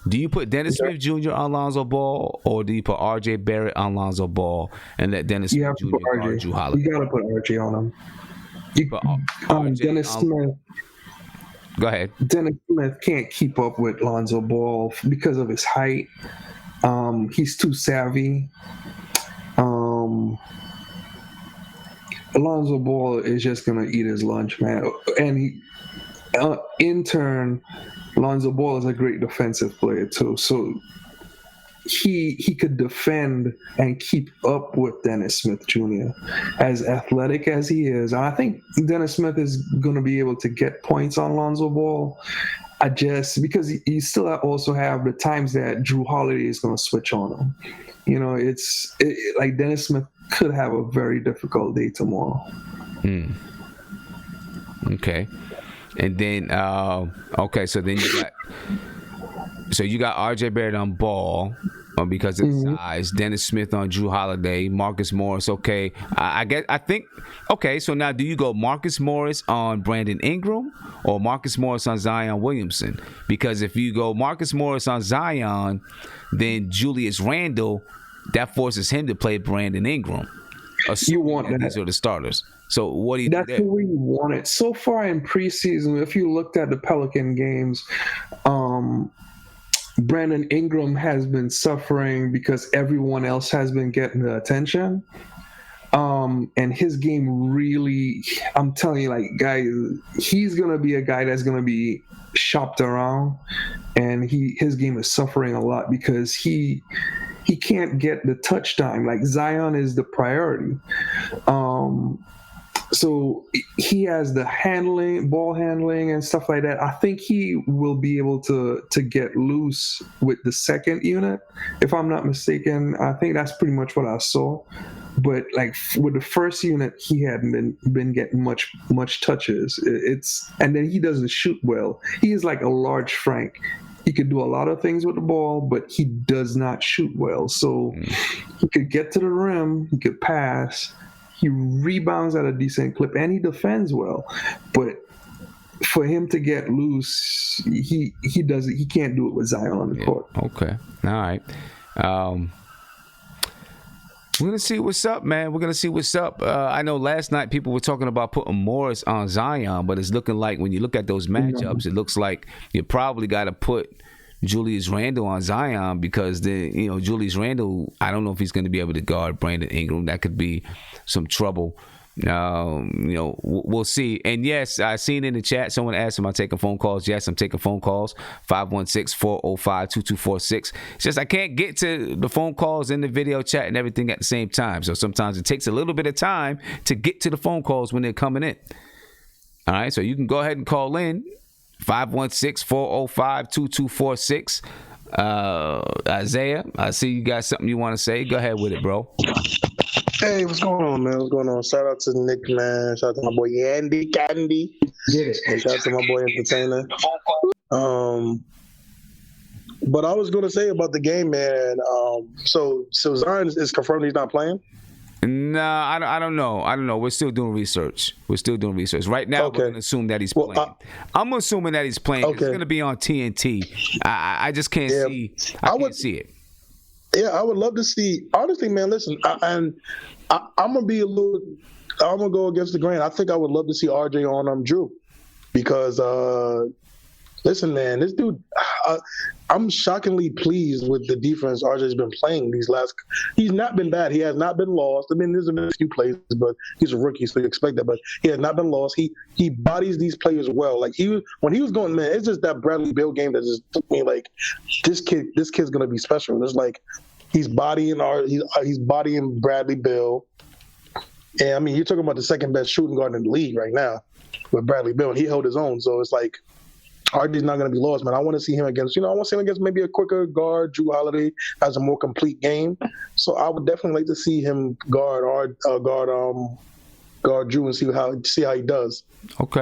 do you put Dennis Smith Jr. on Lonzo Ball, or do you put R.J. Barrett on Lonzo Ball and let Dennis Smith Jr. guard Drew Holiday? You got to put R.J. on him. Dennis Smith. Go ahead. Dennis Smith can't keep up with Lonzo Ball because of his height. He's too savvy. Lonzo Ball is just going to eat his lunch, man. And in turn, Lonzo Ball is a great defensive player too, so he could defend and keep up with Dennis Smith Jr. As athletic as he is. I think Dennis Smith is going to be able to get points on Lonzo Ball. Because you still also have the times that Drew Holiday is going to switch on him. Like Dennis Smith could have a very difficult day tomorrow. Okay. And then, so then you got R.J. Barrett on Ball because of size. Dennis Smith on Drew Holiday. Marcus Morris. Okay, So now, do you go Marcus Morris on Brandon Ingram or Marcus Morris on Zion Williamson? Because if you go Marcus Morris on Zion, then Julius Randle, that forces him to play Brandon Ingram. You want that. These are the starters. So what do you do there? That's the way you want it. So far in preseason, if you looked at the Pelican games, Brandon Ingram has been suffering because everyone else has been getting the attention. And his game really, I'm telling you, like, guys, he's going to be a guy that's going to be shopped around. And his game is suffering a lot because he can't get the touch time. Like, Zion is the priority. So he has the ball handling and stuff like that. I think he will be able to get loose with the second unit, if I'm not mistaken. I think that's pretty much what I saw. But like with the first unit, he hadn't been getting much touches. And then he doesn't shoot well. He is like a large Frank. He could do a lot of things with the ball, but he does not shoot well. So he could get to the rim, he could pass. He rebounds at a decent clip, and he defends well. But for him to get loose, he can't do it with Zion on the court. Okay. All right. We're going to see what's up, man. We're going to see what's up. I know last night people were talking about putting Morris on Zion, but it's looking like when you look at those matchups, it looks like you probably got to put Julius Randle on Zion because Julius Randle, I don't know if he's going to be able to guard Brandon Ingram. That could be some trouble. We'll see. And yes, I seen in the chat someone asked, am I taking phone calls? Yes, I'm taking phone calls. 516-405-2246. It's just I can't get to the phone calls in the video chat and everything at the same time. So sometimes it takes a little bit of time to get to the phone calls when they're coming in. All right, so you can go ahead and call in. 516-405-2246. Isaiah, I see you got something you want to say. Go ahead with it, bro. Hey, what's going on, man? What's going on? Shout out to Nick, man. Shout out to my boy Yandy Candy. Get it. And shout out to my boy Entertainer. But I was going to say about the game, man. So Zion is confirmed he's not playing? Nah, I don't know. We're still doing research. Right now, we're going to assume that he's playing. I'm assuming that he's playing. Okay. It's going to be on TNT. I just can't see. I can't see it. Yeah, I would love to see. Honestly, man, listen, I'm going to go against the grain. I think I would love to see RJ on Drew because, listen, man, this dude, I'm shockingly pleased with the defense RJ's been playing these last. He's not been bad. He has not been lost. I mean, there's been a few plays, but he's a rookie, so you expect that. But he has not been lost. He bodies these players well. Like when he was going, man, it's just that Bradley Beal game that just took me like, this kid's gonna be special. It's like he's bodying Bradley Beal. And I mean, you're talking about the second best shooting guard in the league right now with Bradley Beal, and he held his own. So it's like, RJ's not going to be lost, man. I want to see him against, I want to see him against maybe a quicker guard. Drew Holiday has a more complete game, so I would definitely like to see him guard Drew and see how he does. Okay.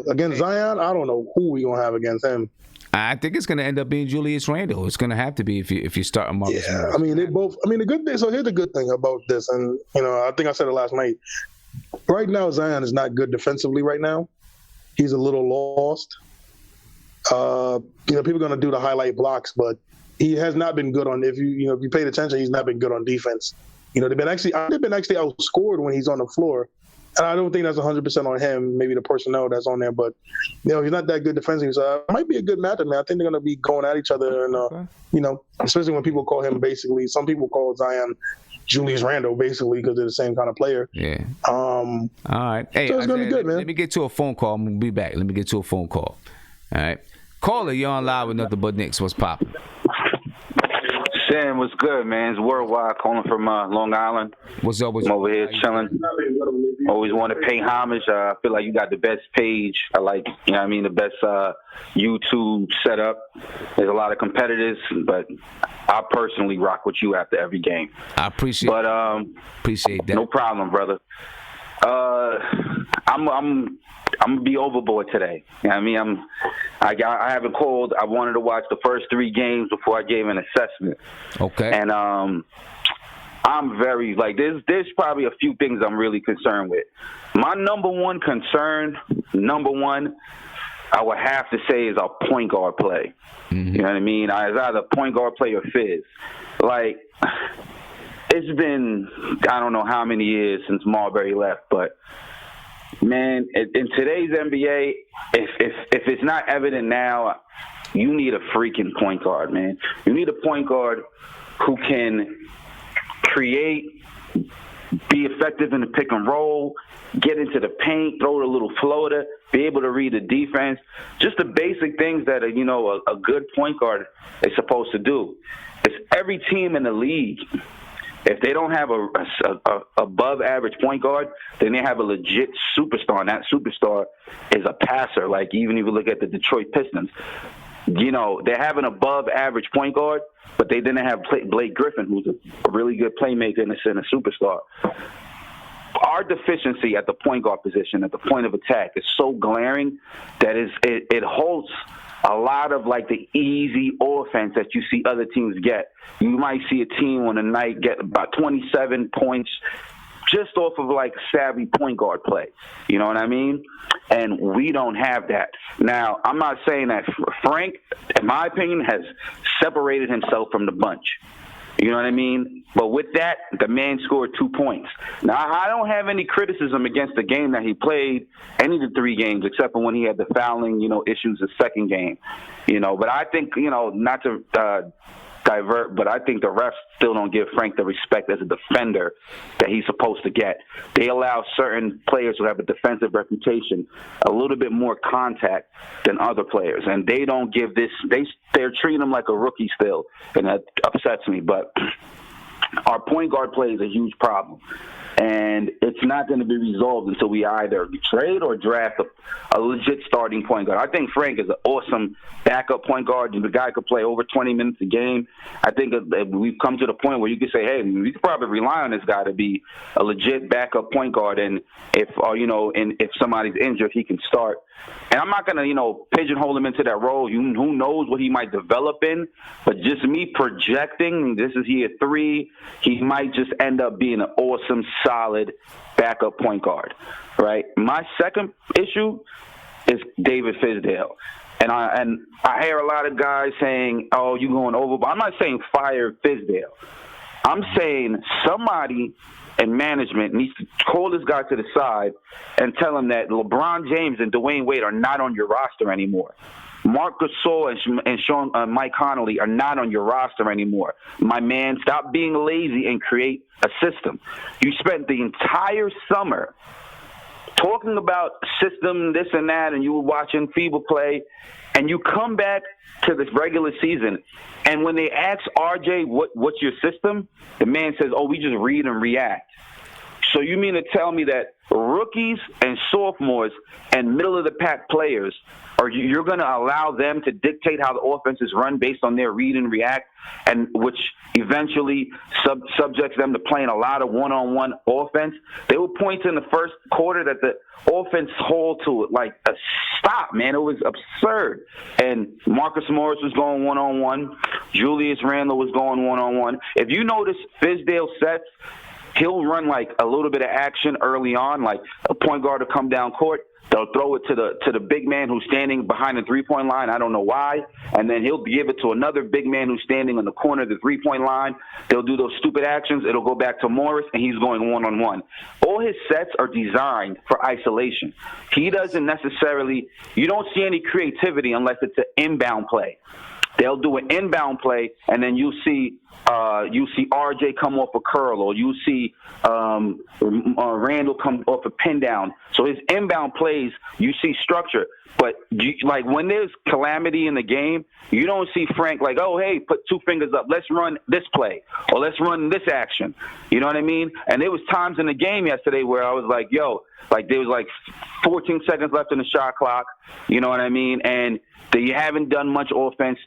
Against Zion, I don't know who we gonna have against him. I think it's going to end up being Julius Randle. It's going to have to be if you start Marcus Morris. I mean, they both. I mean, the good thing. So here's the good thing about this, and I think I said it last night. Right now, Zion is not good defensively. Right now, he's a little lost. People are going to do the highlight blocks, but he has not been good on. If you paid attention, he's not been good on defense. They've been actually outscored when he's on the floor. And I don't think that's 100% on him, maybe the personnel that's on there. But, he's not that good defensively. So it might be a good matchup, man. I think they're going to be going at each other. And, especially when people call him basically, some people call Zion Julius Randle basically because they're the same kind of player. Yeah. All right. Hey, so it's going to be good, man. Let me get to a phone call. I'm going to be back. Let me get to a phone call. All right. Caller, you're on live with Nothing But Knicks. What's poppin'? Sam, what's good, man? It's Worldwide calling from Long Island. What's up with I'm you? over here chilling. Always want to pay homage. I feel like you got the best page. I like, the best YouTube setup. There's a lot of competitors, but I personally rock with you after every game. I appreciate that. No problem, brother. I'm gonna be overboard today. I haven't called. I wanted to watch the first 3 games before I gave an assessment. Okay. And I'm very there's probably a few things I'm really concerned with. My number one concern, I would have to say is our point guard play. Mm-hmm. You know what I mean? It's either point guard play or fizz. It's been I don't know how many years since Marbury left, but man, in today's NBA, if it's not evident now, you need a freaking point guard, man. You need a point guard who can create, be effective in the pick and roll, get into the paint, throw a little floater, be able to read the defense. Just the basic things that a good point guard is supposed to do. It's every team in the league. If they don't have a above average point guard, then they have a legit superstar, and that superstar is a passer. Even if you look at the Detroit Pistons, they have an above average point guard, but they didn't have Blake Griffin, who's a really good playmaker and a superstar. Our deficiency at the point guard position, at the point of attack, is so glaring that it holds a lot of the easy offense that you see other teams get. You might see a team on a night get about 27 points just off of savvy point guard play. You know what I mean? And we don't have that. Now, I'm not saying that Frank, in my opinion, has separated himself from the bunch. You know what I mean? But with that, the man scored 2 points. Now, I don't have any criticism against the game that he played, any of the 3 games, except for when he had the fouling, issues the second game. But I think, not to divert, but I think the refs still don't give Frank the respect as a defender that he's supposed to get. They allow certain players who have a defensive reputation a little bit more contact than other players, and they don't give this. They're treating him like a rookie still, and that upsets me. But our point guard play is a huge problem, and it's not going to be resolved until we either trade or draft a legit starting point guard. I think Frank is an awesome backup point guard. The guy could play over 20 minutes a game. I think we've come to the point where you could say, hey, we could probably rely on this guy to be a legit backup point guard, and if somebody's injured, he can start. And I'm not going to, pigeonhole him into that role. Who knows what he might develop in, but just me projecting, this is year 3, he might just end up being an awesome, solid backup point guard, right? My second issue is David Fizdale. And I hear a lot of guys saying, oh, you're going overboard. I'm not saying fire Fizdale. I'm saying somebody in management needs to call this guy to the side and tell him that LeBron James and Dwayne Wade are not on your roster anymore. Marc Gasol and Mike Conley are not on your roster anymore. My man, stop being lazy and create a system. You spent the entire summer talking about system, this and that, and you were watching FIBA play, and you come back to this regular season, and when they ask RJ, what's your system? The man says, oh, we just read and react. So you mean to tell me that rookies and sophomores and middle-of-the-pack players, you're going to allow them to dictate how the offense is run based on their read and react, and which eventually subjects them to playing a lot of one-on-one offense? There were points in the first quarter that the offense hauled to it like a stop, man. It was absurd. And Marcus Morris was going one-on-one. Julius Randle was going one-on-one. If you notice Fizdale sets, he'll run like a little bit of action early on, like a point guard will come down court. They'll throw it to the big man who's standing behind the three-point line. I don't know why. And then he'll give it to another big man who's standing on the corner of the three-point line. They'll do those stupid actions. It'll go back to Morris, and he's going one-on-one. All his sets are designed for isolation. He doesn't necessarily – you don't see any creativity unless it's an inbound play. They'll do an inbound play, and then you see RJ come off a curl, or you see Randall come off a pin down. So his inbound plays, you see structure. But like when there's calamity in the game, you don't see Frank like, oh, hey, put two fingers up. Let's run this play, or let's run this action. You know what I mean? And there was times in the game yesterday where I was like, yo, like there was like 14 seconds left in the shot clock. You know what I mean? And they haven't done much offense.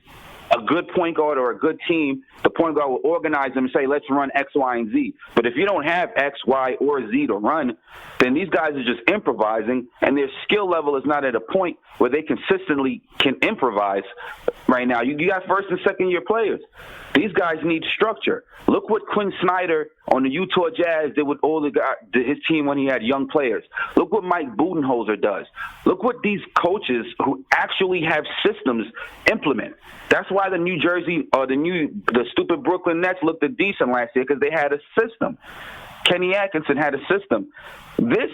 A good point guard or a good team, the point guard will organize them and say, let's run X, Y, and Z. But if you don't have X, Y, or Z to run, then these guys are just improvising, and their skill level is not at a point where they consistently can improvise right now. You got first and second year players. These guys need structure. Look what Quinn Snyder on the Utah Jazz did with all his team when he had young players. Look what Mike Budenholzer does. Look what these coaches who actually have systems implement. That's why the New Jersey or the stupid Brooklyn Nets looked decent last year, because they had a system. Kenny Atkinson had a system. This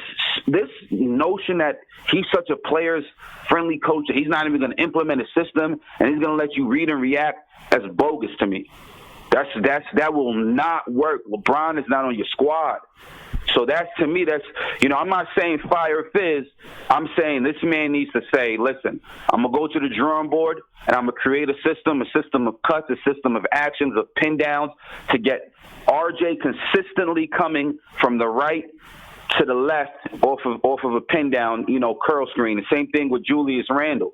notion that he's such a players-friendly coach that he's not even going to implement a system and he's going to let you read and react, that's bogus to me. That will not work. LeBron is not on your squad. So to me, I'm not saying fire Fizz. I'm saying this man needs to say, listen, I'm going to go to the drawing board and I'm going to create a system of cuts, a system of actions, of pin downs to get RJ consistently coming from the right to the left off of a pin down, curl screen. The same thing with Julius Randle,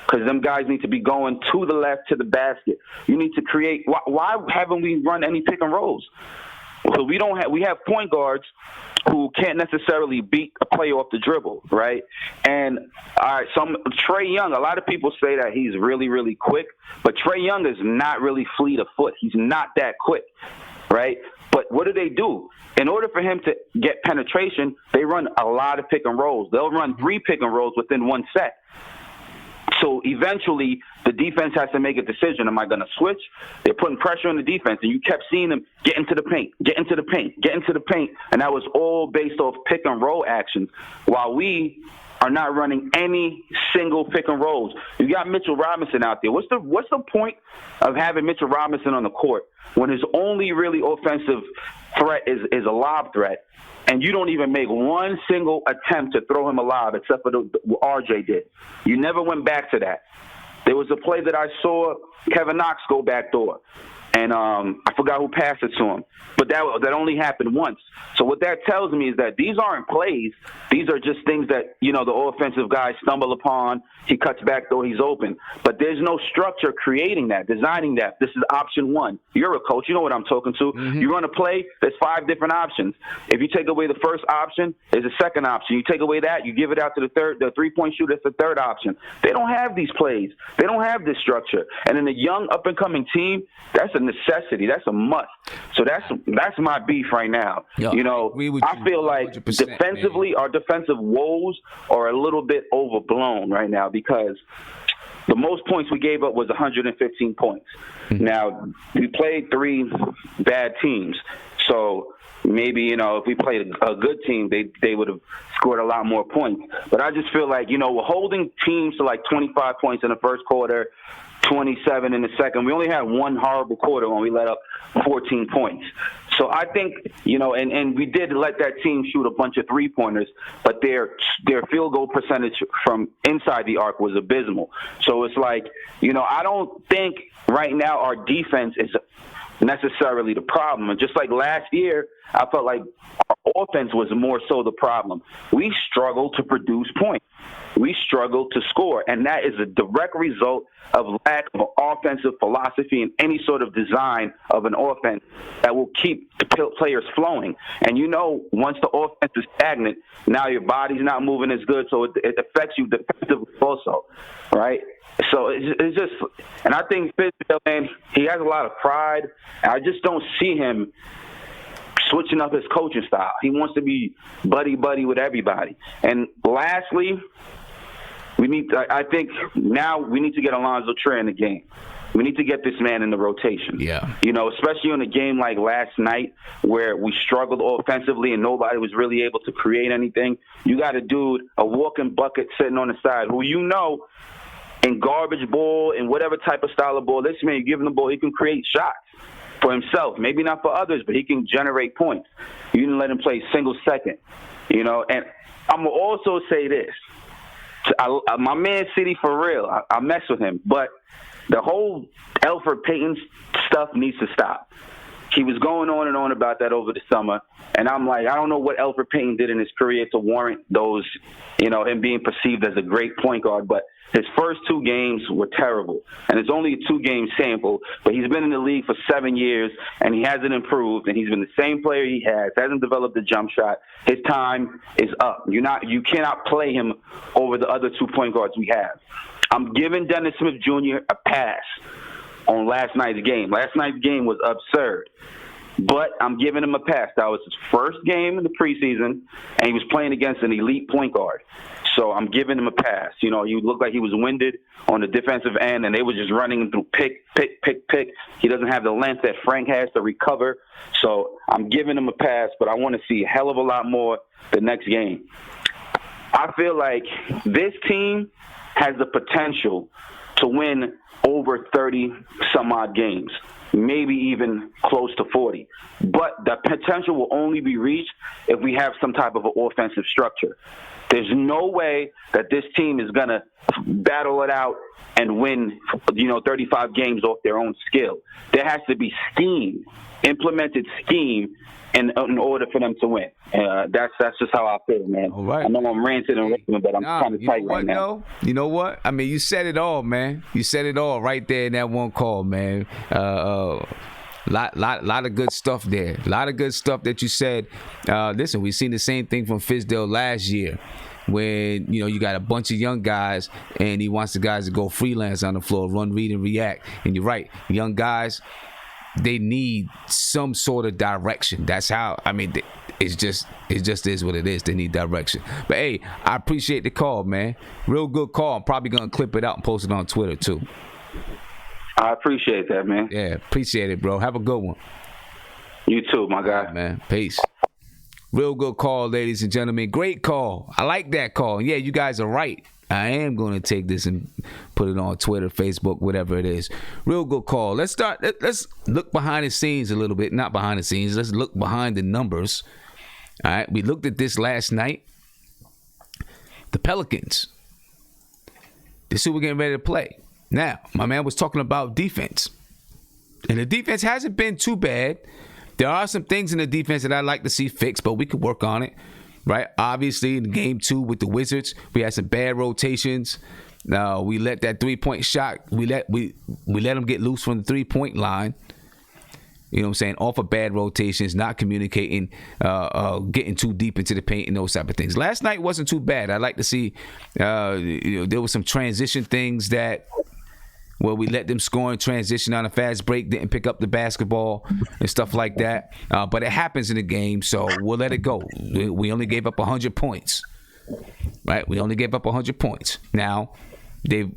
because them guys need to be going to the left to the basket. You need to create. Why haven't we run any pick and rolls? So we have point guards who can't necessarily beat a player off the dribble, right? And Trae Young, a lot of people say that he's really, really quick, but Trae Young is not really fleet of foot. He's not that quick, right? But what do? In order for him to get penetration, they run a lot of pick and rolls. They'll run 3 pick and rolls within one set. So eventually, the defense has to make a decision. Am I going to switch? They're putting pressure on the defense, and you kept seeing them get into the paint, and that was all based off pick and roll actions, while we are not running any single pick and rolls. You got Mitchell Robinson out there. What's the point of having Mitchell Robinson on the court when his only really offensive threat is a lob threat, and you don't even make one single attempt to throw him a lob except for what RJ did? You never went back to that. There was a play that I saw Kevin Knox go backdoor, and I forgot who passed it to him. But that only happened once. So what that tells me is that these aren't plays. These are just things that, the offensive guys stumble upon. He cuts back though, he's open. But there's no structure creating that, designing that. This is option one. You're a coach. You know what I'm talking to. Mm-hmm. You run a play, there's 5 different options. If you take away the first option, there's a second option. You take away that, you give it out to the three-point shooter, that's the third option. They don't have these plays. They don't have this structure. And in a young, up-and-coming team, that's a necessity. That's a must. So that's my beef right now. Yo, I feel like defensively, man, our defensive woes are a little bit overblown right now, because the most points we gave up was 115 points. Mm-hmm. Now, we played 3 bad teams. So maybe, if we played a good team, they would have scored a lot more points. But I just feel like, we're holding teams to like 25 points in the first quarter, 27 in the second. We only had one horrible quarter when we let up 14 points. So I think, and we did let that team shoot a bunch of 3-pointers, but their field goal percentage from inside the arc was abysmal. So it's like, I don't think right now our defense is necessarily the problem. And just like last year, I felt like our offense was more so the problem. We struggled to produce points. We struggled to score, and that is a direct result of lack of offensive philosophy and any sort of design of an offense that will keep the players flowing. And once the offense is stagnant, now your body's not moving as good, so it affects you defensively also, right? So it's just, and I think Fizdale, man, he has a lot of pride, and I just don't see him switching up his coaching style. He wants to be buddy-buddy with everybody. And lastly, I think now we need to get Alonzo Trier in the game. We need to get this man in the rotation. Yeah. Especially in a game like last night where we struggled offensively and nobody was really able to create anything. You got a dude, a walking bucket sitting on the side who in garbage ball and whatever type of style of ball, this man, you give him the ball, he can create shots for himself. Maybe not for others, but he can generate points. You didn't let him play single second. And I'm going to also say this. My man City, for real, I mess with him, but the whole Elfrid Payton stuff needs to stop. He was going on and on about that over the summer, and I'm like, I don't know what Elfrid Payton did in his career to warrant those, him being perceived as a great point guard, but his first 2 games were terrible, and it's only a 2-game sample, but he's been in the league for 7 years, and he hasn't improved, and he's been the same player he hasn't developed a jump shot. His time is up. You cannot play him over the other 2 point guards we have. I'm giving Dennis Smith Jr. a pass on last night's game. Last night's game was absurd, but I'm giving him a pass. That was his first game in the preseason, and he was playing against an elite point guard. So I'm giving him a pass. He looked like he was winded on the defensive end, and they were just running him through pick. He doesn't have the length that Frank has to recover. So I'm giving him a pass, but I want to see a hell of a lot more the next game. I feel like this team has the potential to win over 30-some-odd games, maybe even close to 40. But the potential will only be reached if we have some type of an offensive structure. There's no way that this team is going to battle it out and win, 35 games off their own skill. There has to be implemented scheme in order for them to win. That's just how I feel, man. All right. I know I'm ranting and raving, but I'm kind of tight right now. You know what? I mean, you said it all, man. You said it all right there in that one call, man. Lot of good stuff there. A lot of good stuff that you said. Listen, we've seen the same thing from Fizdale last year when, you got a bunch of young guys and he wants the guys to go freelance on the floor, run, read, and react. And you're right. Young guys, they need some sort of direction. That's how, it just is what it is. They need direction. But, hey, I appreciate the call, man. Real good call. I'm probably going to clip it out and post it on Twitter, too. I appreciate that, man. Yeah, appreciate it, bro. Have a good one. You too, my guy. Right, man. Peace. Real good call, ladies and gentlemen. Great call. I like that call. Yeah, you guys are right. I am going to take this and put it on Twitter, Facebook, whatever it is. Real good call. Let's look behind the scenes a little bit. Not behind the scenes. Let's look behind the numbers. All right. We looked at this last night. The Pelicans. This is who we're getting ready to play. Now, my man was talking about defense. And the defense hasn't been too bad. There are some things in the defense that I'd like to see fixed, but we could work on it. Right? Obviously, in game 2 with the Wizards, we had some bad rotations. We let that 3-point shot, we let them get loose from the 3-point line. You know what I'm saying? Off of bad rotations, not communicating, getting too deep into the paint and those type of things. Last night wasn't too bad. I'd like to see, there was some transition things that where we let them score and transition on a fast break, didn't pick up the basketball and stuff like that. But it happens in the game, so we'll let it go. We only gave up 100 points, right? We only gave up 100 points. Now, the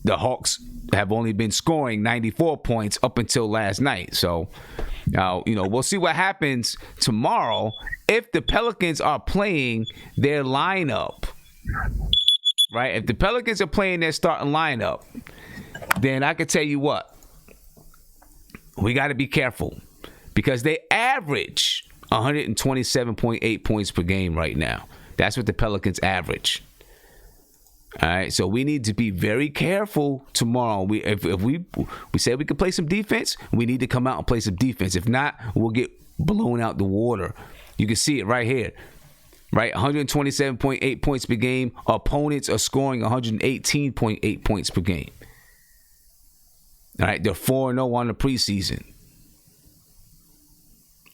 Hawks have only been scoring 94 points up until last night. So, we'll see what happens tomorrow if the Pelicans are playing their lineup, right? If the Pelicans are playing their starting lineup, then I can tell you what, we got to be careful because they average 127.8 points per game right now. That's what the Pelicans average. All right, so we need to be very careful tomorrow. If we say we can play some defense, we need to come out and play some defense. If not, we'll get blown out the water You can see it right here. Right, 127.8 points per game. Opponents are scoring 118.8 points per game. All right, they're 4-0 on the preseason.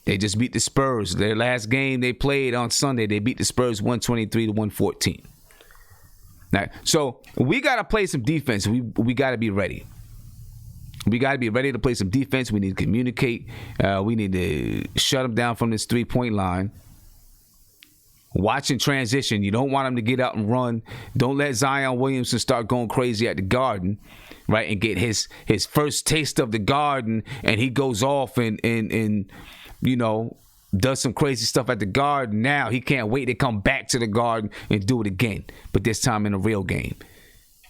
They just beat the Spurs. Their last game they played on Sunday, they beat the Spurs 123-114. All right, so we got to play some defense. We got to be ready. We got to be ready to play some defense. We need to communicate. We need to shut them down from this three-point line. Watch in transition. You don't want him to get out and run. Don't let Zion Williamson start going crazy at the Garden, right? And get his first taste of the Garden, and he goes off and you know, does some crazy stuff at the Garden. Now he can't wait to come back to the Garden and do it again, but this time in a real game.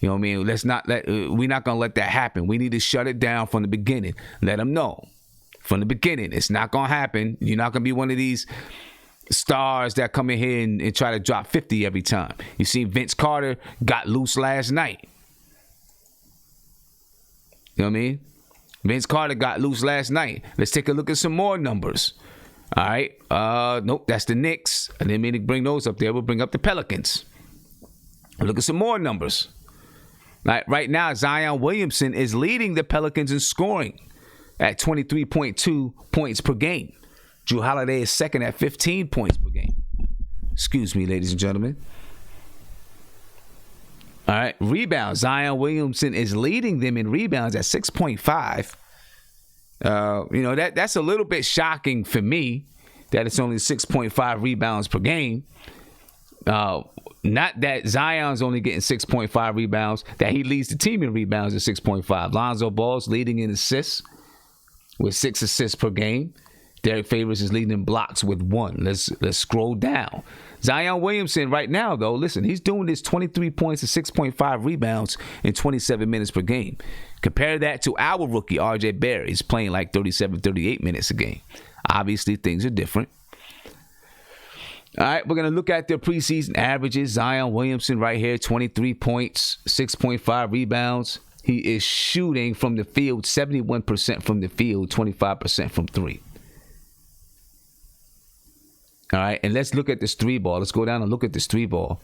You know what I mean? We're not gonna let that happen. We need to shut it down from the beginning. Let them know from the beginning it's not gonna happen. You're not gonna be one of these stars that come in here and try to drop 50 every time. You see Vince Carter got loose last night. You know what I mean? Vince Carter got loose last night. Let's take a look at some more numbers. All right. Nope, that's the Knicks. I didn't mean to bring those up there. We'll bring up the Pelicans. Look at some more numbers. Right now, Zion Williamson is leading the Pelicans in scoring at 23.2 points per game. Drew Holiday is second at 15 points per game. Excuse me, ladies and gentlemen. All right, rebounds. Zion Williamson is leading them in rebounds at 6.5. You know, that's a little bit shocking for me that it's only 6.5 rebounds per game. Not that Zion's only getting 6.5 rebounds, that he leads the team in rebounds at 6.5. Lonzo Ball's leading in assists with 6 assists per game. Derek Favors is leading in blocks with 1. Let's scroll down. Zion Williamson right now, though, listen, he's doing this 23 points and 6.5 rebounds in 27 minutes per game. Compare that to our rookie, RJ Barrett. He's playing like 37, 38 minutes a game. Obviously, things are different. All right, we're going to look at their preseason averages. Zion Williamson right here, 23 points, 6.5 rebounds. He is shooting from the field, 71% from the field, 25% from 3. All right, and let's look at this 3 ball. Let's go down and look at this 3 ball.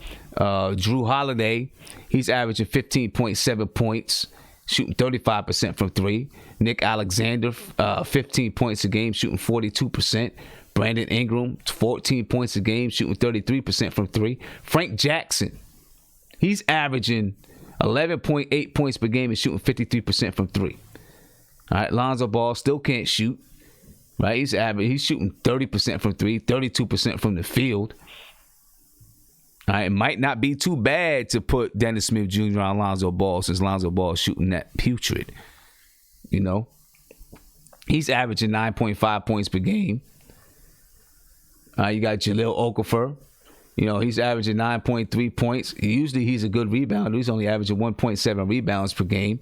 Drew Holiday, he's averaging 15.7 points, shooting 35% from 3. Nick Alexander, 15 points a game, shooting 42%. Brandon Ingram, 14 points a game, shooting 33% from 3. Frank Jackson, he's averaging 11.8 points per game and shooting 53% from 3. All right, Lonzo Ball still can't shoot. Right, he's shooting 30% from 3, 32% from the field. All right, it might not be too bad to put Dennis Smith Jr. on Lonzo Ball since Lonzo Ball is shooting that putrid. You know, he's averaging 9.5 points per game. You got Jahlil Okafor. You know, he's averaging 9.3 points. Usually he's a good rebounder. He's only averaging 1.7 rebounds per game.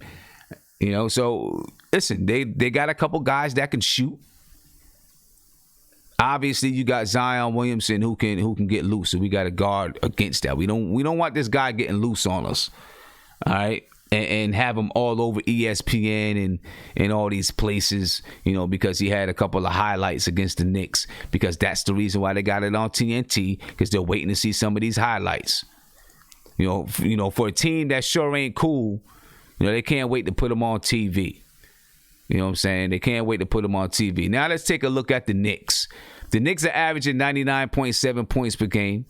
You know, so listen, they got a couple guys that can shoot. Obviously, you got Zion Williamson who can get loose, so we got to guard against that. We don't want this guy getting loose on us, all right, and have him all over ESPN and all these places, you know, because he had a couple of highlights against the Knicks. Because that's the reason why they got it on TNT, because they're waiting to see some of these highlights. You know, for a team that sure ain't cool, you know, they can't wait to put them on TV. You know what I'm saying? They can't wait to put them on TV. Now let's take a look at the Knicks. The Knicks are averaging 99.7 points per game.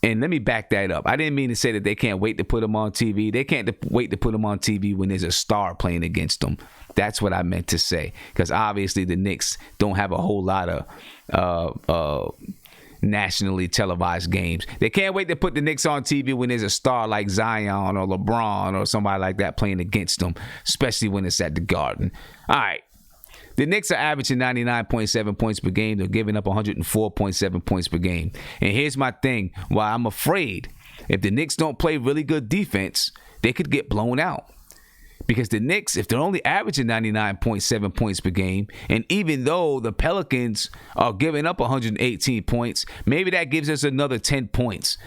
And let me back that up. I didn't mean to say that they can't wait to put them on TV. They can't wait to put them on TV when there's a star playing against them. That's what I meant to say. Because obviously the Knicks don't have a whole lot of nationally televised games. They can't wait to put the Knicks on TV when there's a star like Zion or LeBron or somebody like that playing against them, especially when it's at the Garden. All right. The Knicks are averaging 99.7 points per game. They're giving up 104.7 points per game. And here's my thing. Why I'm afraid if the Knicks don't play really good defense, they could get blown out. Because the Knicks, if they're only averaging 99.7 points per game, and even though the Pelicans are giving up 118 points, maybe that gives us another 10 points,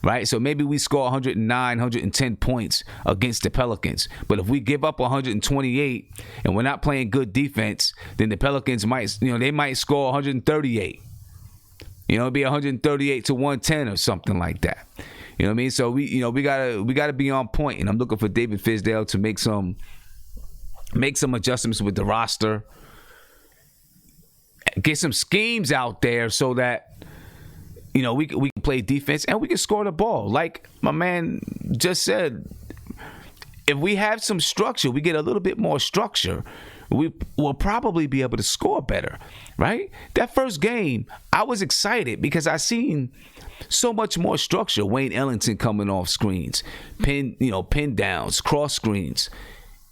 right? So maybe we score 109, 110 points against the Pelicans. But if we give up 128 and we're not playing good defense, then the Pelicans might, you know, they might score 138. It'd be 138 to 110 or something like that. You know what I mean? So we gotta be on point, and I'm looking for David Fizdale to make some adjustments with the roster, get some schemes out there so that we can play defense and we can score the ball. Like my man just said, if we have some structure, we get a little bit more structure, we will probably be able to score better, right? That first game, I was excited because I seen so much more structure. Wayne Ellington coming off screens, pin downs, cross screens.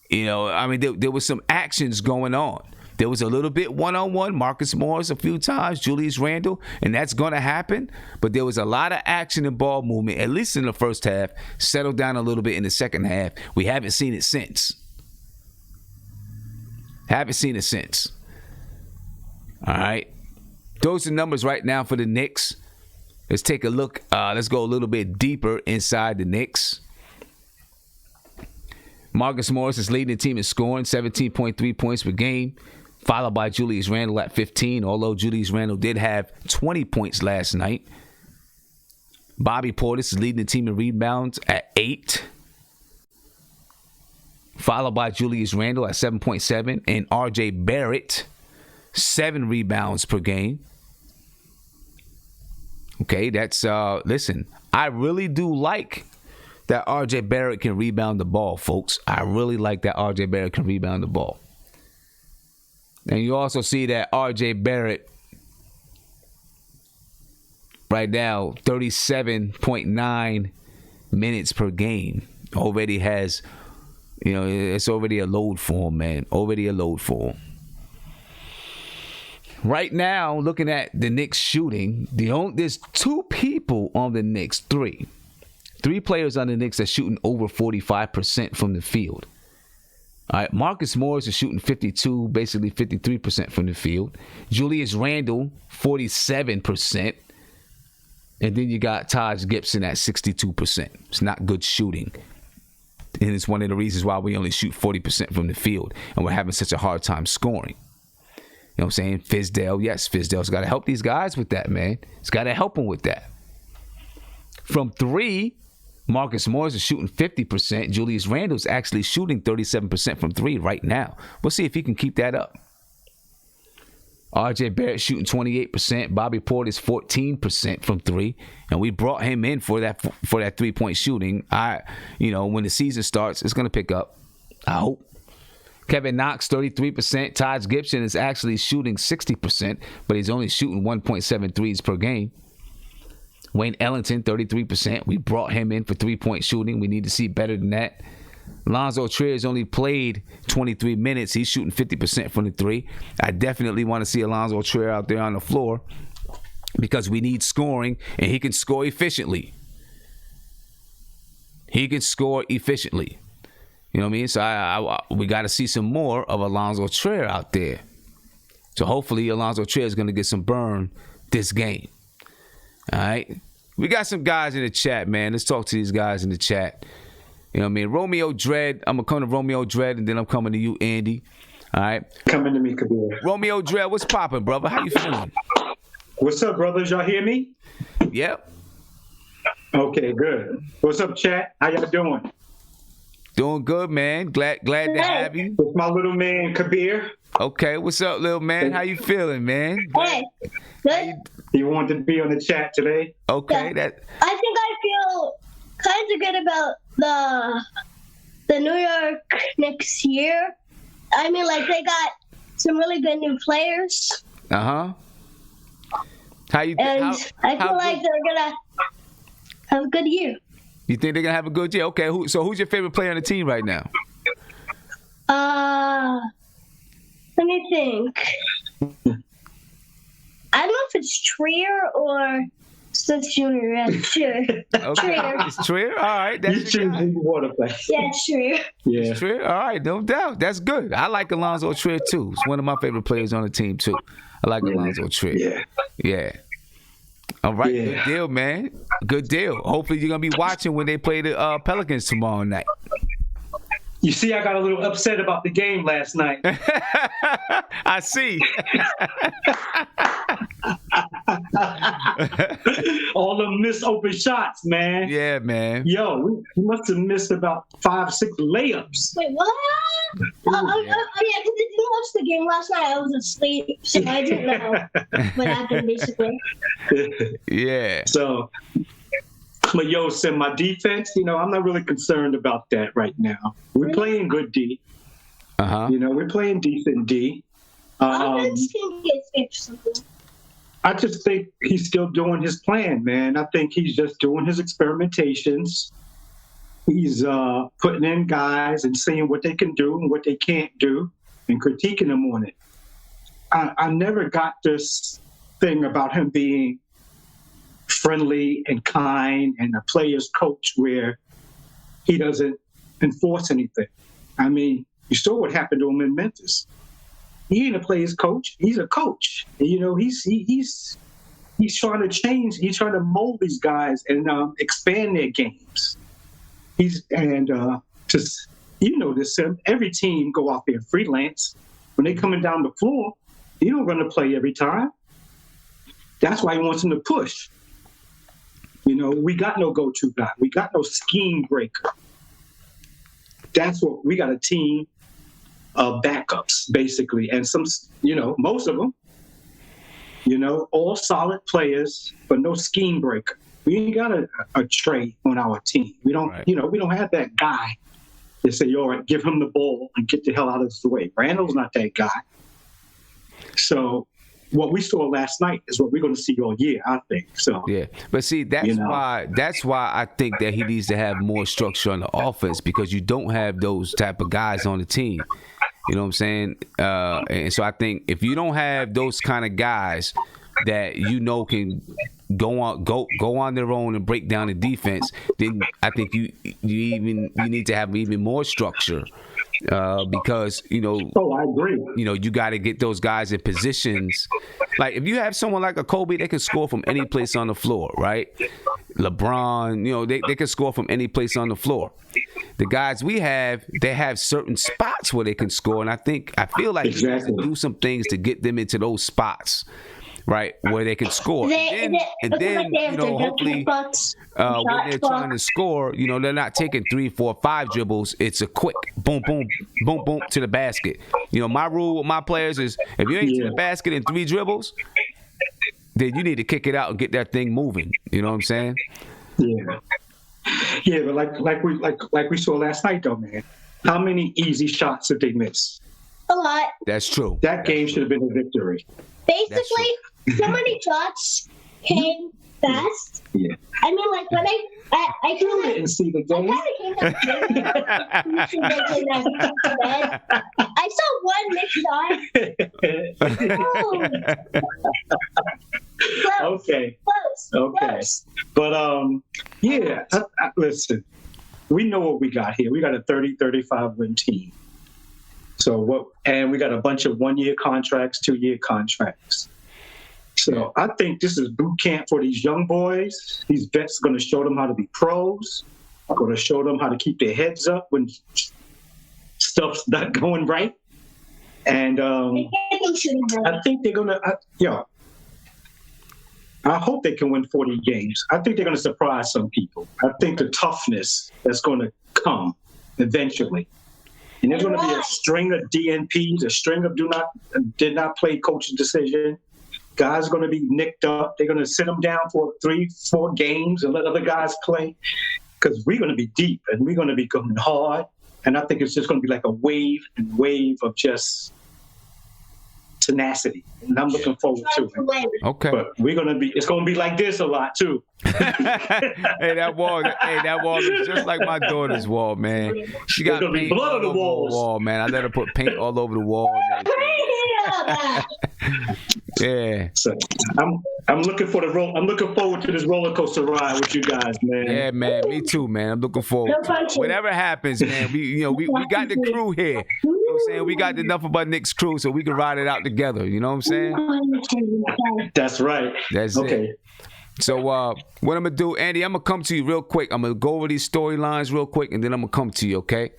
There was some actions going on. There was a little bit one-on-one, Marcus Morris a few times, Julius Randle, and that's going to happen. But there was a lot of action and ball movement, at least in the first half, settled down a little bit in the second half. We haven't seen it since. All right. Those are numbers right now for the Knicks. Let's take a look. Let's go a little bit deeper inside the Knicks. Marcus Morris is leading the team in scoring, 17.3 points per game, followed by Julius Randle at 15, although Julius Randle did have 20 points last night. Bobby Portis is leading the team in rebounds at 8, followed by Julius Randle at 7.7, and R.J. Barrett, 7 rebounds per game. Okay, that's, listen, I really do like that R.J. Barrett can rebound the ball, folks. I really like that R.J. Barrett can rebound the ball. And you also see that R.J. Barrett right now, 37.9 minutes per game. Already has, it's already a load for him, man. Already a load for him. Right now, looking at the Knicks shooting, there's 2 people on the Knicks, 3 players on the Knicks are shooting over 45% from the field. All right, Marcus Morris is shooting 52, basically 53% from the field. Julius Randle, 47%. And then you got Taj Gibson at 62%. It's not good shooting. And it's one of the reasons why we only shoot 40% from the field. And we're having such a hard time scoring. You know what I'm saying? Fizdale's got to help these guys with that, man. He's got to help them with that. From 3, Marcus Morris is shooting 50%. Julius Randle's actually shooting 37% from 3 right now. We'll see if he can keep that up. R.J. Barrett shooting 28%. Bobby Portis 14% from 3. And we brought him in for that 3-point shooting. When the season starts, it's going to pick up. I hope. Kevin Knox, 33%. Taj Gibson is actually shooting 60%, but he's only shooting 1.7 threes per game. Wayne Ellington, 33%. We brought him in for 3-point shooting. We need to see better than that. Lonzo Trier has only played 23 minutes. He's shooting 50% from the 3. I definitely want to see Lonzo Trier out there on the floor because we need scoring, and he can score efficiently. You know what I mean? So we got to see some more of Alonzo Trier out there. So hopefully Alonzo Trier is going to get some burn this game. All right? We got some guys in the chat, man. Let's talk to these guys in the chat. You know what I mean? Romeo Dread. I'm going to come to Romeo Dread, and then I'm coming to you, Andy. All right? Coming to me, Kabir. Romeo Dread, what's popping, brother? How you feeling? What's up, brothers? Y'all hear me? Yep. Okay, good. What's up, chat? How y'all doing? Doing good, man. Glad to have you. With my little man, Kabir. Okay, what's up, little man? How you feeling, man? Hey, good. You wanted to be on the chat today? Okay, I think I feel kind of good about the New York Knicks year. I mean, like, they got some really good new players. Uh-huh. I feel like they're gonna have a good year. You think they're gonna have a good year? Okay, who's your favorite player on the team right now? Let me think. I don't know if it's Trier or Smith Jr. Yeah, Trier. Okay. Trier. It's Trier? All right. You choose who you want to play. Yeah, Trier. Yeah. It's Trier? All right, no doubt. That's good. I like Alonzo Trier, too. He's one of my favorite players on the team, too. I like Alonzo Trier. Yeah. All right. Yeah. Good deal, man. Good deal. Hopefully you're going to be watching when they play the Pelicans tomorrow night. You see, I got a little upset about the game last night. I see. All the missed open shots, man. Yeah, man. Yo, we must have missed about 5-6 layups. Wait, what? Yeah, because I didn't watch the game last night. I was asleep, so I didn't know what happened, basically. Yeah. So, but yo, Sim, my defense, I'm not really concerned about that right now. We're playing good D. Uh-huh. We're playing decent D. Offense can get fixed something. I just think he's still doing his plan, man. I think he's just doing his experimentations. He's putting in guys and seeing what they can do and what they can't do and critiquing them on it. I never got this thing about him being friendly and kind and a player's coach where he doesn't enforce anything. I mean, you saw what happened to him in Memphis. He ain't a player's coach. He's a coach. He's trying to change. He's trying to mold these guys and expand their games. This, every team go out there freelance. When they coming down the floor, you don't run the play every time. That's why he wants them to push. We got no go-to guy. We got no scheme breaker. That's what we got, a team of backups, basically. And some, most of them, all solid players, but no scheme breaker. We ain't got a Trey on our team. We don't, Right. We don't have that guy that say, all right, give him the ball and get the hell out of his way. Randall's not that guy. So what we saw last night is what we're going to see all year, I think. So Yeah, but see, that's why I think that he needs to have more structure on the offense, because you don't have those type of guys on the team. You know what I'm saying? And so I think if you don't have those kind of guys that can go on their own and break down the defense, then I think you need to have even more structure. Because I agree. You got to get those guys in positions. Like if you have someone like a Kobe, they can score from any place on the floor, right? LeBron, they can score from any place on the floor. The guys we have, they have certain spots where they can score, and I feel like he needs to do some things to get them into those spots, right, where they can score. And then hopefully when they're trying to score, they're not taking 3, 4, 5 dribbles. It's a quick boom, boom, boom, boom to the basket. My rule with my players is if you ain't to the basket in 3 dribbles, then you need to kick it out and get that thing moving. You know what I'm saying? Yeah. Yeah, but like we saw last night, though, man. How many easy shots did they miss? A lot. That's true. That game should have been a victory. Basically, so many shots came fast. Yeah. I mean, like when I You didn't see the game. I saw one missed shot. Oh. Okay. Close. But listen, we know what we got here. We got a 30-35 win team. And we got a bunch of 1-year contracts, 2-year contracts. So I think this is boot camp for these young boys. These vets are going to show them how to be pros. I'm going to show them how to keep their heads up when stuff's not going right. And I think they're going to, I hope they can win 40 games. I think they're going to surprise some people. I think the toughness that's going to come eventually. And there's going to be a string of DNPs, a string of did not play coach's decision. Guys are going to be nicked up. They're going to sit them down for 3-4 games and let other guys play, because we're going to be deep and we're going to be going hard. And I think it's just going to be like a wave of just tenacity. And I'm looking forward to it. Okay. But it's going to be like this a lot too. Hey, that wall is just like my daughter's wall, man. She got paint blood all on the over walls. the wall, man. I let her put paint all over the wall. Yeah. So I'm looking for I'm looking forward to this roller coaster ride with you guys, man. Yeah, man. Me too, man. I'm looking forward to it. Whatever happens, man. We got the crew here. You know what I'm saying? We got enough of our Knicks crew so we can ride it out together. You know what I'm saying? That's right. That's okay. It. So what I'm going to do, Andy, I'm going to come to you real quick. I'm going to go over these storylines real quick, and then I'm going to come to you, okay?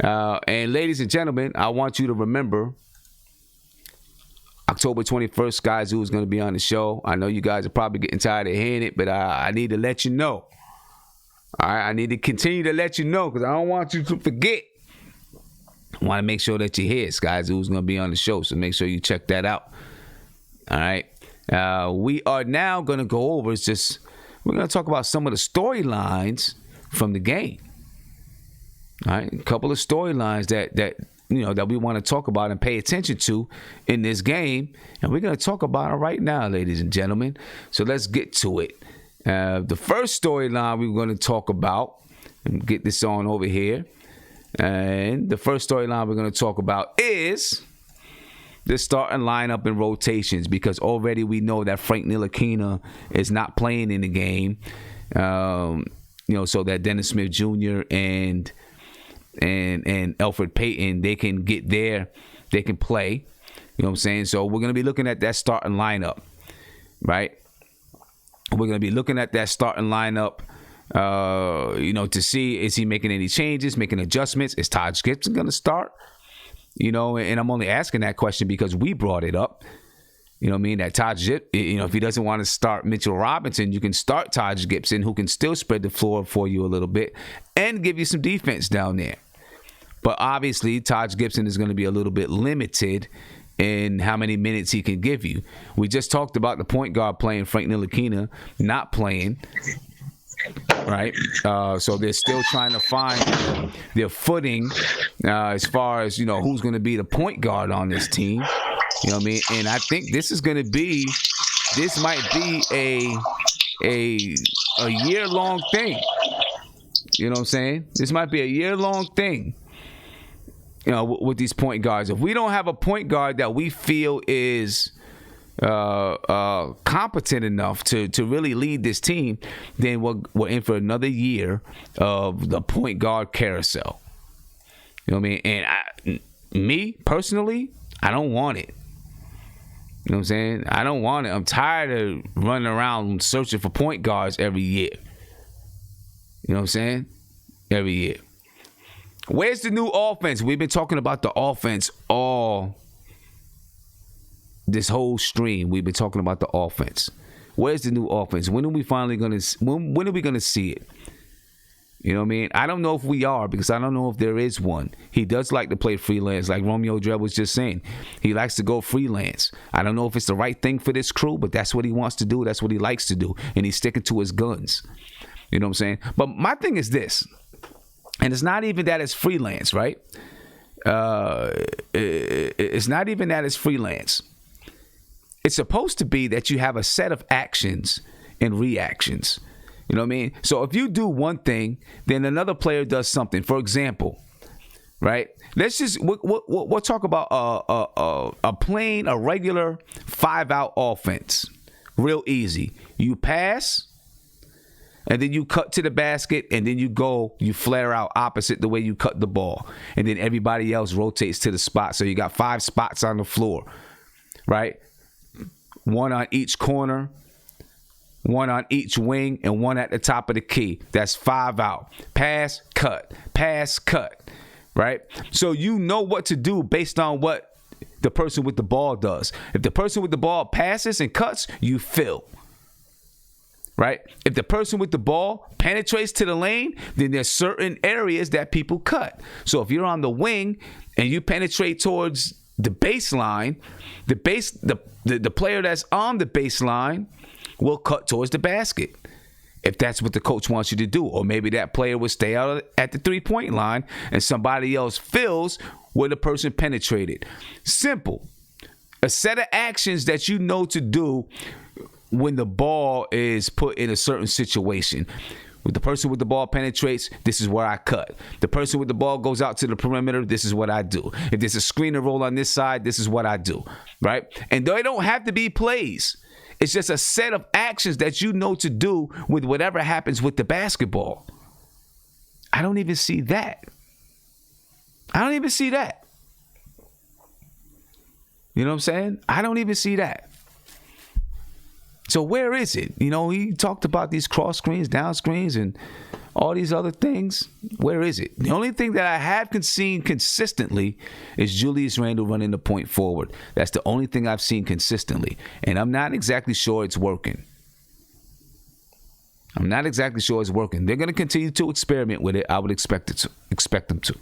And ladies and gentlemen, I want you to remember, October 21st, Sky Zoo is going to be on the show. I know you guys are probably getting tired of hearing it, but I need to let you know. All right, I need to continue to let you know because I don't want you to forget. I want to make sure that you hear Sky Zoo is going to be on the show, so make sure you check that out. All right. We are now going to go over, we're going to talk about some of the storylines from the game. All right, a couple of storylines that we want to talk about and pay attention to in this game, and we're going to talk about it right now, ladies and gentlemen. So let's get to it. The first storyline we're going to talk about, and get this on over here, and the first storyline we're going to talk about is the starting lineup and rotations, because already we know that Frank Ntilikina is not playing in the game. So that Dennis Smith Jr. and Elfrid Payton, they can get there, they can play. You know what I'm saying? So we're going to be looking at that starting lineup, right? We're going to be looking at that starting lineup, to see, is he making any changes, making adjustments? Is Taj Gibson going to start? And I'm only asking that question because we brought it up. You know what I mean? That Taj Gibson, if he doesn't want to start Mitchell Robinson, you can start Taj Gibson, who can still spread the floor for you a little bit and give you some defense down there. But obviously, Taj Gibson is going to be a little bit limited in how many minutes he can give you. We just talked about the point guard playing, Frank Ntilikina not playing. Right, so they're still trying to find their footing as far as who's going to be the point guard on this team. You know what I mean? And I think this might be a year-long thing. You know what I'm saying? This might be a year-long thing. With these point guards, if we don't have a point guard that we feel is competent enough to really lead this team, then we're in for another year of the point guard carousel. You know what I mean? And me personally, I don't want it. You know what I'm saying? I don't want it. I'm tired of running around searching for point guards every year. You know what I'm saying? Every year. Where's the new offense? We've been talking about the offense all this whole stream. We've been talking about the offense. Where's the new offense? When are we finally going to when are we going to see it? You know what I mean? I don't know if we are, because I don't know if there is one. He does like to play freelance, like Romeo Dredd was just saying. He likes to go freelance. I don't know if it's the right thing for this crew, but that's what he wants to do. That's what he likes to do. And he's sticking to his guns. You know what I'm saying? But my thing is this, and it's not even that it's freelance, right? It's not even that it's freelance. It's supposed to be that you have a set of actions and reactions. You know what I mean? So if you do one thing, then another player does something. For example, right? We'll talk about a regular 5-out offense. Real easy. You pass, and then you cut to the basket, and then you flare out opposite the way you cut the ball. And then everybody else rotates to the spot. So you got 5 spots on the floor, right? 1 on each corner, 1 on each wing, and 1 at the top of the key. That's 5 out. Pass, cut, right? So you know what to do based on what the person with the ball does. If the person with the ball passes and cuts, you fill, right? If the person with the ball penetrates to the lane, then there's certain areas that people cut. So if you're on the wing and you penetrate towards the baseline, the player that's on the baseline will cut towards the basket, if that's what the coach wants you to do. Or maybe that player will stay out at the 3-point line and somebody else fills where the person penetrated. Simple. A set of actions that you know to do when the ball is put in a certain situation. When the person with the ball penetrates, this is where I cut. The person with the ball goes out to the perimeter, this is what I do. If there's a screener roll on this side, this is what I do, right? And they don't have to be plays. It's just a set of actions that you know to do with whatever happens with the basketball. I don't even see that. You know what I'm saying? I don't even see that. So where is it? He talked about these cross screens, down screens, and all these other things, where is it? The only thing that I have seen consistently is Julius Randle running the point forward. That's the only thing I've seen consistently. And I'm not exactly sure it's working. I'm not exactly sure it's working. They're going to continue to experiment with it. I would expect them to.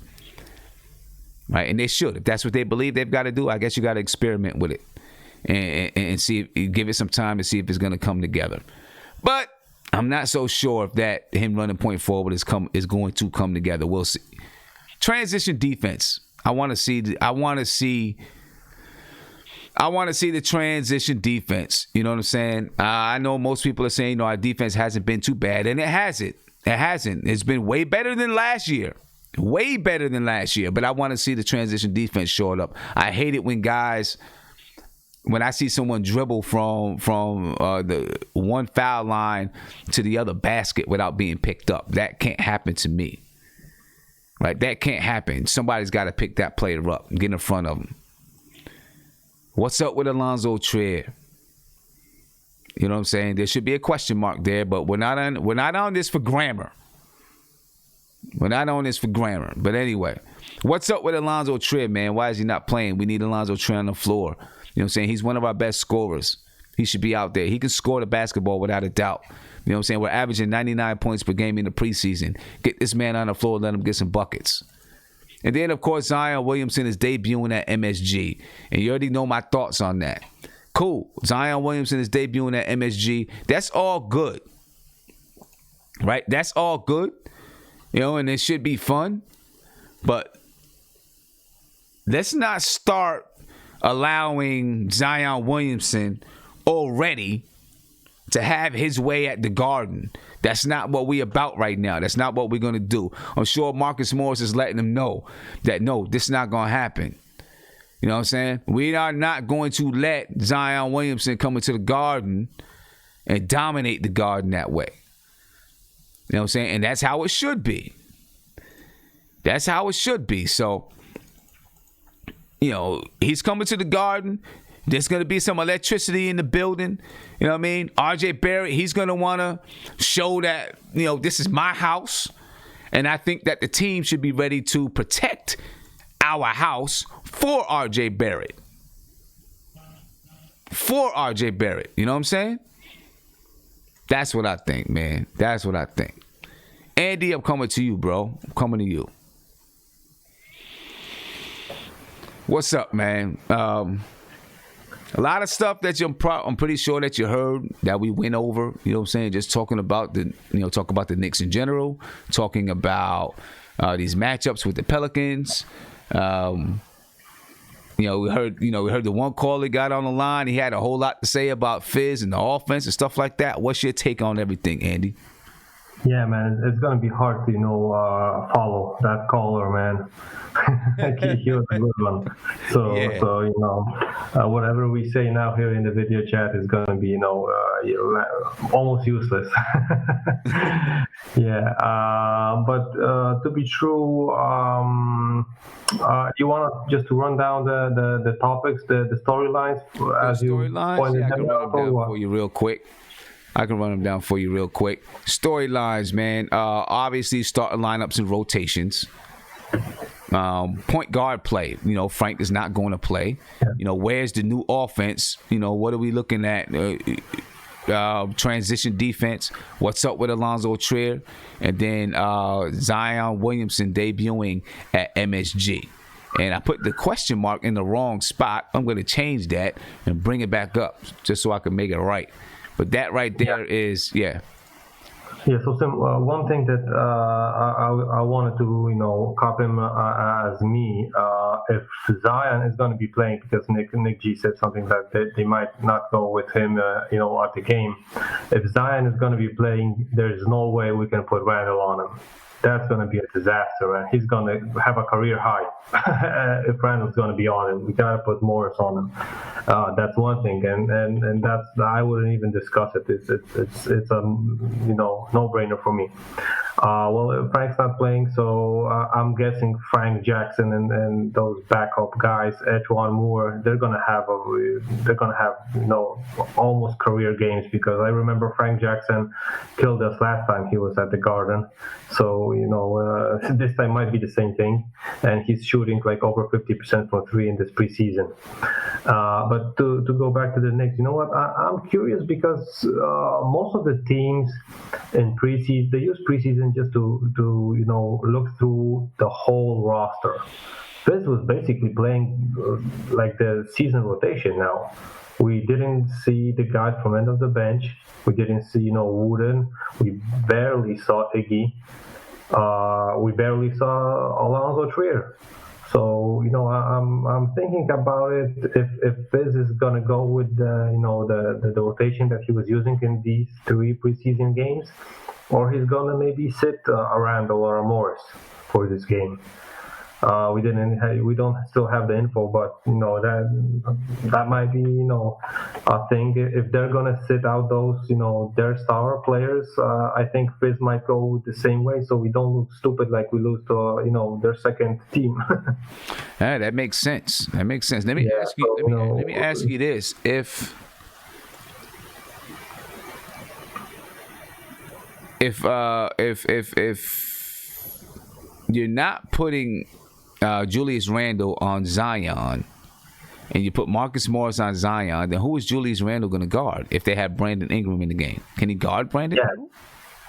Right? And they should. If that's what they believe they've got to do, I guess you got to experiment with it and see, give it some time to see if it's going to come together. But I'm not so sure if that him running point forward is going to come together. We'll see. Transition defense. I want to see the transition defense. You know what I'm saying? I know most people are saying, our defense hasn't been too bad, and it hasn't. It hasn't. It's been way better than last year. Way better than last year. But I want to see the transition defense showing up. I hate it when I see someone dribble from the one foul line to the other basket without being picked up. That can't happen to me. Right? That can't happen. Somebody's got to pick that player up and get in front of him. What's up with Alonzo Trier? You know what I'm saying? There should be a question mark there, but we're not on this for grammar. We're not on this for grammar. But anyway, what's up with Alonzo Trier, man? Why is he not playing? We need Alonzo Trier on the floor. You know what I'm saying? He's one of our best scorers. He should be out there. He can score the basketball without a doubt. You know what I'm saying? We're averaging 99 points per game in the preseason. Get this man on the floor, let him get some buckets. And then, of course, Zion Williamson is debuting at MSG. And you already know my thoughts on that. Cool. Zion Williamson is debuting at MSG. That's all good. Right? That's all good. You know, and it should be fun. But let's not start allowing Zion Williamson already to have his way at the Garden. That's not what we about right now. That's not what we're going to do. I'm sure Marcus Morris is letting them know that, no, this is not going to happen. You know what I'm saying? We are not going to let Zion Williamson come into the Garden and dominate the Garden that way. You know what I'm saying? And that's how it should be. That's how it should be. So, you know, he's coming to the Garden. There's going to be some electricity in the building. You know what I mean? RJ Barrett, he's going to want to show that, you know, this is my house. And I think that the team should be ready to protect our house for RJ Barrett. For RJ Barrett. You know what I'm saying? That's what I think, man. That's what I think. Andy, I'm coming to you, bro. I'm coming to you. What's up, man? A lot of stuff that I'm pretty sure that you heard that we went over. You know what I'm saying? Just talking about the Knicks in general, talking about these matchups with the Pelicans. We heard the one call that got on the line. He had a whole lot to say about Fizz and the offense and stuff like that. What's your take on everything, Andy? Yeah, man, it's gonna be hard to follow that caller, man. He was a good one. So whatever we say now here in the video chat is gonna be almost useless. Yeah, but to be true, you want just to run down the topics, the storylines as you pointed them out for you real quick. I can run them down for you real quick. Storylines, man. Obviously, starting lineups and rotations. Point guard play. Frank is not going to play. Where's the new offense? What are we looking at? Transition defense. What's up with Alonzo Trier? And then Zion Williamson debuting at MSG. And I put the question mark in the wrong spot. I'm going to change that and bring it back up just so I can make it right. But that right there is, yeah. Yeah, so one thing that I wanted to, copy him as me, if Zion is going to be playing, because Nick G said something that they might not go with him, at the game. If Zion is going to be playing, there's no way we can put Randall on him. That's going to be a disaster, and he's going to have a career high if Randall's going to be on him. We got to put Morris on him. That's one thing, and that's, I wouldn't even discuss it. It's a no-brainer for me. Well, if Frank's not playing, so I'm guessing Frank Jackson and those backup guys, Etwan Moore, they're gonna have almost career games, because I remember Frank Jackson killed us last time he was at the Garden. So this time might be the same thing, and he's shooting like over 50% from three in this preseason. But to go back to the Knicks, you know what? I'm curious because most of the teams in preseason, they use preseason just to look through the whole roster. This was basically playing like the season rotation now. We didn't see the guys from end of the bench. We didn't see Wooden. We barely saw Iggy. We barely saw Alonzo Trier. So I'm thinking about it. If Fizz is gonna go with the rotation that he was using in these 3 preseason games, or he's gonna maybe sit Randall or Morris for this game. We don't still have the info, but that might be a thing. If they're gonna sit out those their star players, I think Fizz might go the same way, so we don't look stupid like we lose to their second team. That makes sense. Let me ask you. Let me ask you this: if you're not putting Julius Randle on Zion, and you put Marcus Morris on Zion, then who is Julius Randle going to guard if they have Brandon Ingram in the game? Can he guard Brandon? Yeah.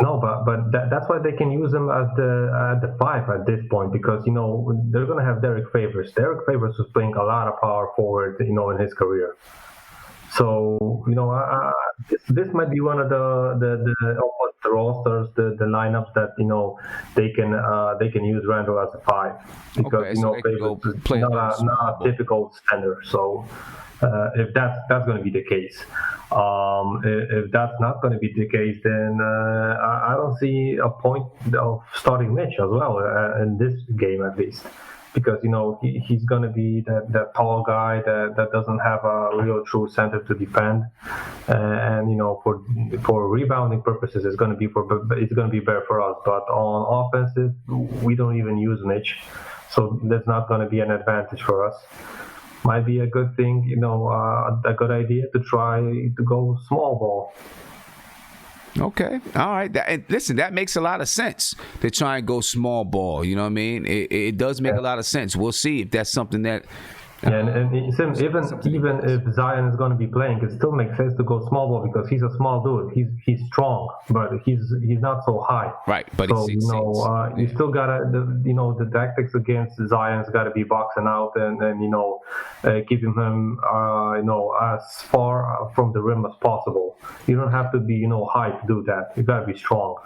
No, but that's why they can use him as the 5 at this point, because they're going to have Derek Favors. Derek Favors was playing a lot of power forward in his career. So this might be one of the rosters, the lineups that they can use Randle as a 5, because Favors is not a typical center. So if that's going to be the case, if that's not going to be the case, then I don't see a point of starting Mitch as well in this game, at least. Because he's going to be that tall guy that doesn't have a real true center to defend, and for rebounding purposes it's going to be better for us. But on offensive, we don't even use Mitch, so that's not going to be an advantage for us. Might be a good thing, a good idea to try to go small ball. Okay. All right. Listen, that makes a lot of sense to try and go small ball. You know what I mean? It does make a lot of sense. We'll see if that's something that... and even if Zion is going to be playing, it still makes sense to go small ball, because he's a small dude. He's strong, but he's not so high. Right, but so you still gotta the tactics against Zion's got to be boxing out and keeping him as far from the rim as possible. You don't have to be high to do that. You gotta be strong.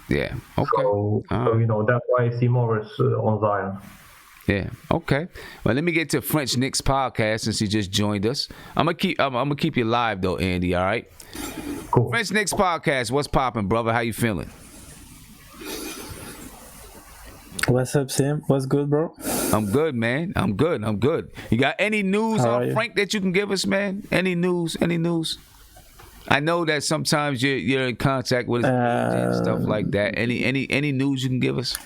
Yeah. Okay. So that's why I see Morris on Zion. Yeah. Okay. Well, let me get to French Knicks podcast since he just joined us. I'm gonna keep you live though, Andy. All right. Cool. French Knicks podcast. What's popping, brother? How you feeling? What's up, Sam? What's good, bro? I'm good, man. I'm good. You got any news on Frank that you can give us, man? Any news? I know that sometimes you're in contact with his and stuff like that. Any news you can give us?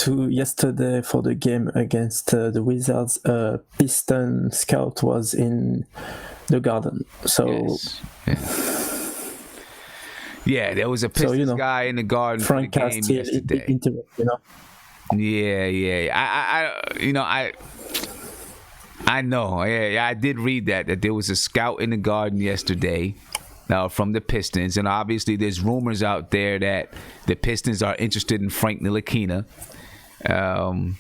Yesterday for the game against the Wizards, Piston scout was in the Garden. So yeah, there was a Pistons guy in the Garden Frank for the game yesterday. I know. Yeah, I did read that there was a scout in the Garden yesterday. From the Pistons, and obviously there's rumors out there that the Pistons are interested in Frank Ntilikina. I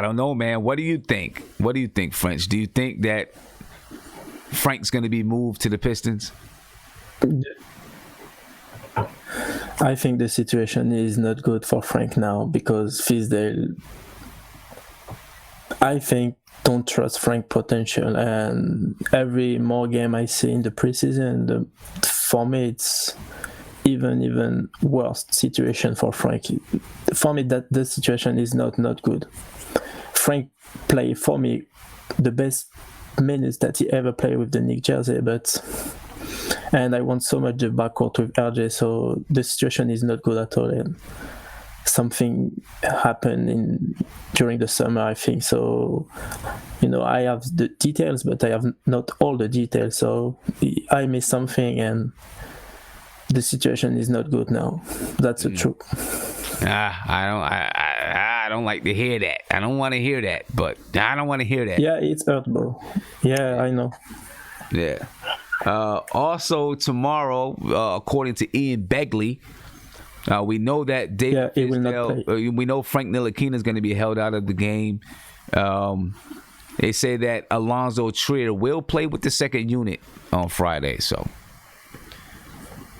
don't know, man. What do you think? French? Do you think that Frank's going to be moved to the Pistons? I think the situation is not good for Frank now, because Fizdale, I think, don't trust Frank potential, and every more game I see in the preseason, for me it's even worse situation for Frank. For me, that the situation is not good. Frank played for me the best minutes that he ever played with the Knicks jersey, but and I want so much the backcourt with RJ. So the situation is not good at all, and something happened during the summer, I think. So, I have the details, but I have not all the details. So I missed something, and the situation is not good now. That's the truth. I don't like to hear that. I don't want to hear that, but I don't want to hear that. Yeah, it's hurt, bro. Yeah, I know. Yeah. Also tomorrow, according to Ian Begley, we know that David he will not play. We know Frank Ntilikina is going to be held out of the game. They say that Alonzo Trier will play with the second unit on Friday. So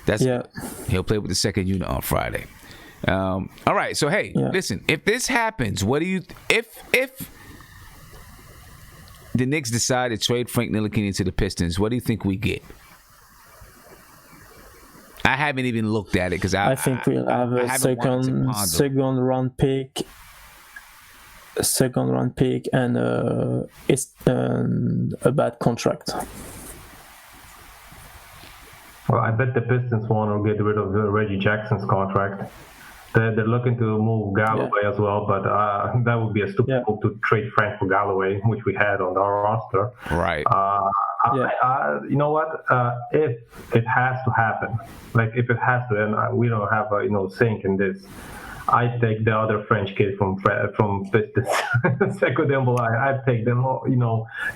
he'll play with the second unit on Friday. All right. So hey, listen. If this happens, what do you? If the Knicks decide to trade Frank Ntilikina to the Pistons, what do you think we get? I haven't even looked at it because I think we'll have a second round pick, and it's a bad contract. Well, I bet the Pistons want to get rid of Reggie Jackson's contract. They're looking to move Galloway as well, but that would be a stupid move to trade Frank for Galloway, which we had on our roster. Right. You know what? If it has to happen, and we don't have a sink in this, I take the other French kid from Pistons, Sekou Dembola. I take them.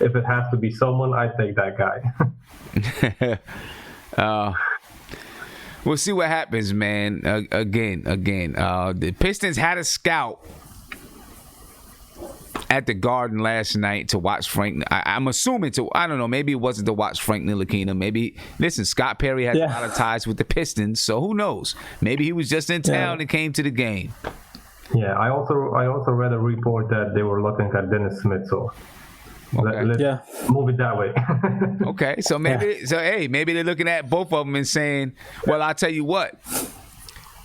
If it has to be someone, I take that guy. We'll see what happens, man. Again, the Pistons had a scout at the Garden last night to watch Frank. I'm assuming I don't know, maybe it wasn't to watch Frank Ntilikina. Maybe, listen, Scott Perry has a lot of ties with the Pistons, so who knows? Maybe he was just in town and came to the game. Yeah, I also read a report that they were looking at Dennis Smith, so let's move it that way. Okay, so maybe they're looking at both of them and saying, well, I'll tell you what.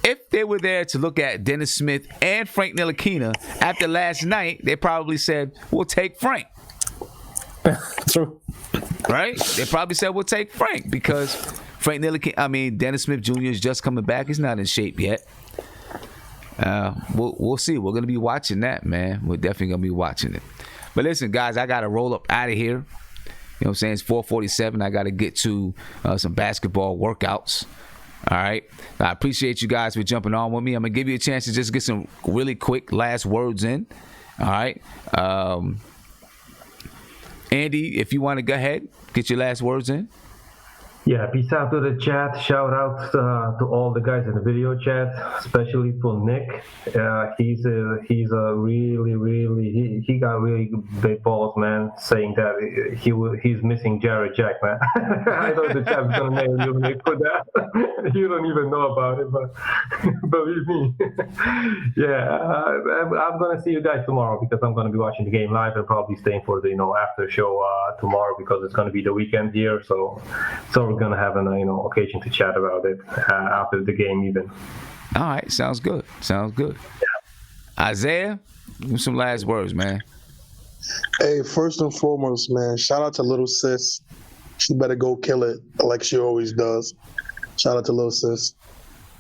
If they were there to look at Dennis Smith and Frank Ntilikina after last night, they probably said, we'll take Frank. True. Right? They probably said, we'll take Frank because Dennis Smith Jr. is just coming back. He's not in shape yet. We'll see. We're going to be watching that, man. We're definitely going to be watching it. But listen, guys, I got to roll up out of here. You know what I'm saying? It's 4:47. I got to get to some basketball workouts. All right. I appreciate you guys for jumping on with me. I'm going to give you a chance to just get some really quick last words in. All right. Andy, if you want to go ahead, get your last words in. Yeah, peace out to the chat. Shout out to all the guys in the video chat, especially for Nick. He's a really he got really big balls, man, saying that he's missing Jared Jack, man. I know the chat's gonna nail you, Nick, for that. You don't even know about it, but believe me. I'm gonna see you guys tomorrow because I'm gonna be watching the game live and probably staying for the after show tomorrow because it's gonna be the weekend here, so we're gonna have an occasion to chat about it after the game even. All right, sounds good. Yeah. Isaiah, some last words, man. Hey, first and foremost, man, shout out to little sis. She better go kill it like she always does. Shout out to little sis.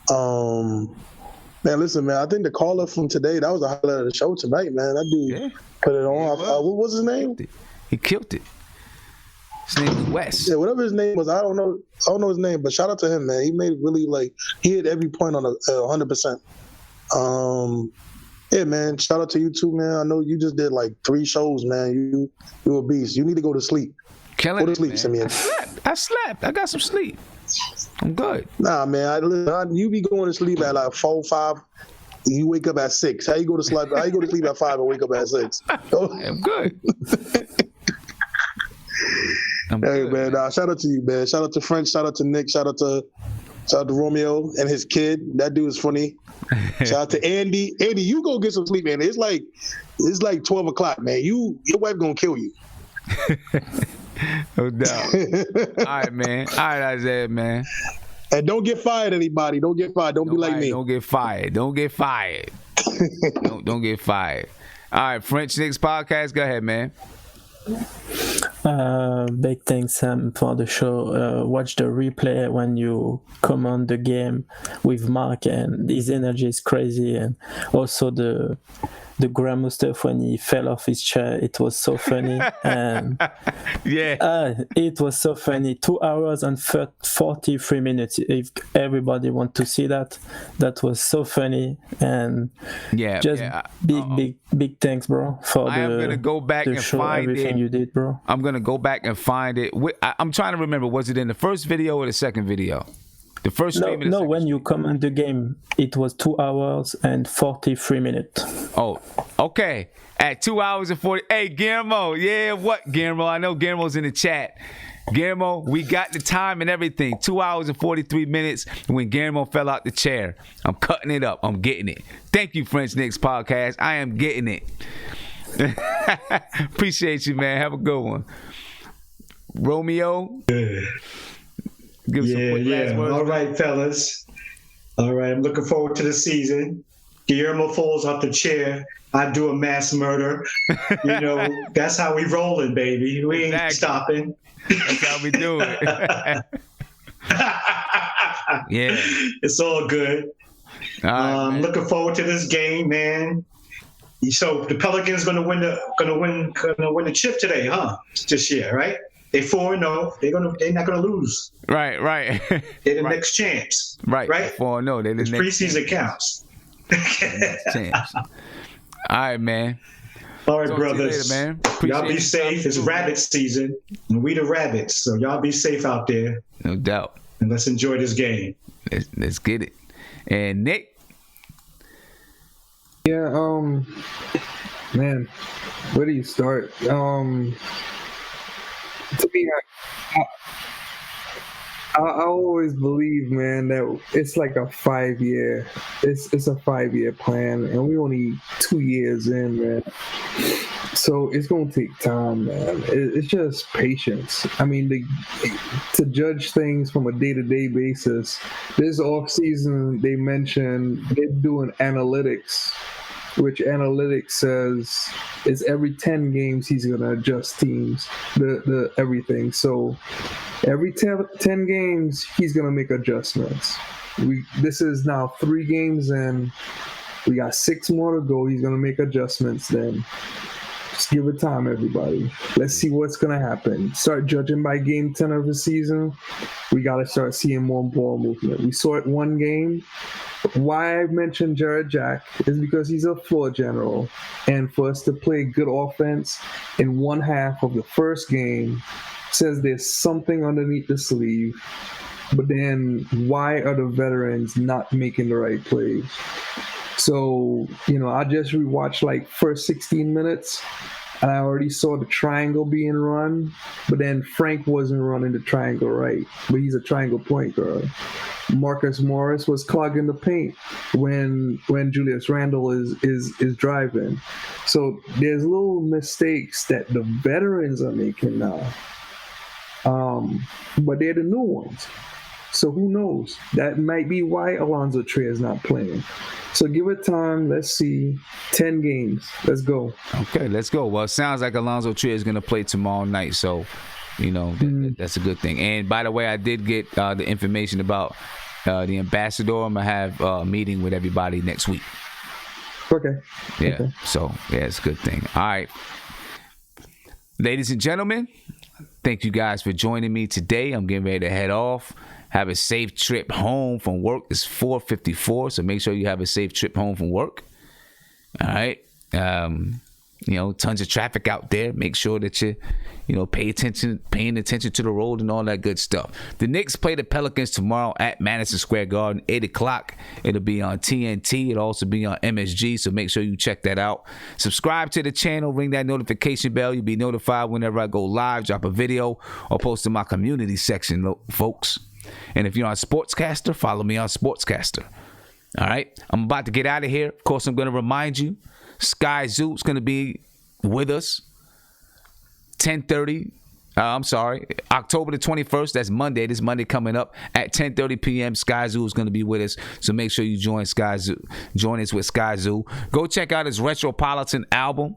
Man, listen, man, I think the caller from today, that was the highlight of the show tonight, man. That dude put it on. What was his name? He killed it. His name was Wes. Yeah, whatever his name was, I don't know his name, but shout out to him, man. He made really he hit every point on 100%. Yeah, man. Shout out to you too, man. I know you just did 3 shows, man. You a beast. You need to go to sleep. Go to sleep, Simeon. I slept. I got some sleep. I'm good. Nah, man. You be going to sleep at 4, 5. You wake up at 6. How you go to sleep? How you go to sleep at 5 and wake up at 6? I'm good. Hey, man, shout out to you, man. Shout out to French. Shout out to Nick. Shout out to Romeo and his kid. That dude is funny. Shout out to Andy. Andy, you go get some sleep, man. It's like 12 o'clock, man. Your wife gonna kill you. No doubt. All right, man. All right, Isaiah, man. And don't get fired, anybody. Don't get fired. Don't be like me. Don't get fired. Don't get fired. Don't get fired. All right, French Knicks podcast. Go ahead, man. Big thanks, Sam, for the show. Watch the replay when you comment the game with Mark, and his energy is crazy. And also the Graham stuff when he fell off his chair, it was so funny. And it was so funny. 2 hours and 43 minutes. If everybody want to see that was so funny. And big thanks, bro, for I'm gonna go back and show, find everything you did, bro. I'm gonna go back and find it. I'm trying to remember, was it in the first video or the second video? The first stream. No, when you comment the game, it was 2 hours and 43 minutes. Oh, okay. At 2 hours and 40. Hey, Guillermo. Yeah, what, Guillermo? I know Guillermo's in the chat. Guillermo, we got the time and everything. 2 hours and 43 minutes when Guillermo fell out the chair. I'm cutting it up. I'm getting it. Thank you, French Knicks Podcast. I am getting it. Appreciate you, man. Have a good one. Romeo? Give some quick last words. All right, fellas. All right, I'm looking forward to the season. Guillermo falls off the chair. I do a mass murder. That's how we rolling, baby. We ain't stopping. That's how we do it. Yeah. It's all good. All right, looking forward to this game, man. So the Pelicans gonna win the chip today, huh? This year, right? They 4-0. They're not gonna lose. Right. They're the next champs. Right. 4-0. They're the next preseason counts. Champs. All right, man. All right, brothers. Later, man. Y'all be safe. It's rabbit season, and we the rabbits. So y'all be safe out there. No doubt. And let's enjoy this game. Let's get it. And Nick. Yeah. Man, where do you start? To me, I always believe, man, that it's like a 5-year. It's a 5-year plan, and we only 2 years in, man. So it's gonna take time, man. It's just patience. I mean, to judge things from a day-to-day basis. This off season, they mentioned they're doing analytics, which analytics says is every 10 games he's going to adjust teams, the everything. So every 10 games, he's going to make adjustments. This is now 3 games in. We got 6 more to go. He's going to make adjustments then. Just give it time, everybody. Let's see what's going to happen. Start judging by game 10 of the season. We got to start seeing more ball movement. We saw it one game. Why I mentioned Jared Jack is because he's a floor general. And for us to play good offense in one half of the first game says there's something underneath the sleeve. But then why are the veterans not making the right plays? So, I just rewatched like first 16 minutes and I already saw the triangle being run, but then Frank wasn't running the triangle right, but he's a triangle point guard. Marcus Morris was clogging the paint when Julius Randle is driving. So there's little mistakes that the veterans are making now, but they're the new ones. So who knows? That might be why Alonzo Trey is not playing. So give it time. Let's see. 10 games. Let's go. Okay, let's go. Well, it sounds like Alonzo Trey is going to play tomorrow night. So, that's a good thing. And by the way, I did get the information about the ambassador. I'm going to have a meeting with everybody next week. Okay. Yeah. Okay. So, it's a good thing. All right. Ladies and gentlemen, thank you guys for joining me today. I'm getting ready to head off. Have a safe trip home from work. It's 4:54, so make sure you have a safe trip home from work. All right. Tons of traffic out there. Make sure that you, paying attention to the road and all that good stuff. The Knicks play the Pelicans tomorrow at Madison Square Garden, 8 o'clock. It'll be on TNT. It'll also be on MSG, so make sure you check that out. Subscribe to the channel. Ring that notification bell. You'll be notified whenever I go live, drop a video, or post in my community section, folks. And if you're on Sportscaster, follow me on Sportscaster. All right. I'm about to get out of here. Of course, I'm going to remind you, Sky Zoo is going to be with us. 10:30. October the 21st. That's Monday. This Monday coming up at 10:30 p.m. Sky Zoo is going to be with us. So make sure you join Sky Zoo. Join us with Sky Zoo. Go check out his Retropolitan album.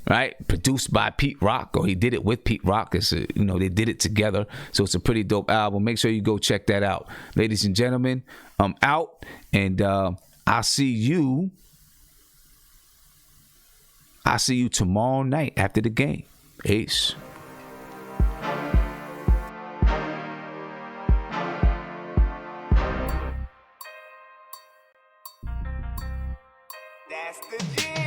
right? Produced by Pete Rock, or he did it with Pete Rock. They did it together, so it's a pretty dope album. Make sure you go check that out, ladies and gentlemen. I'm out, and I'll see you tomorrow night after the game. Peace. That's the G.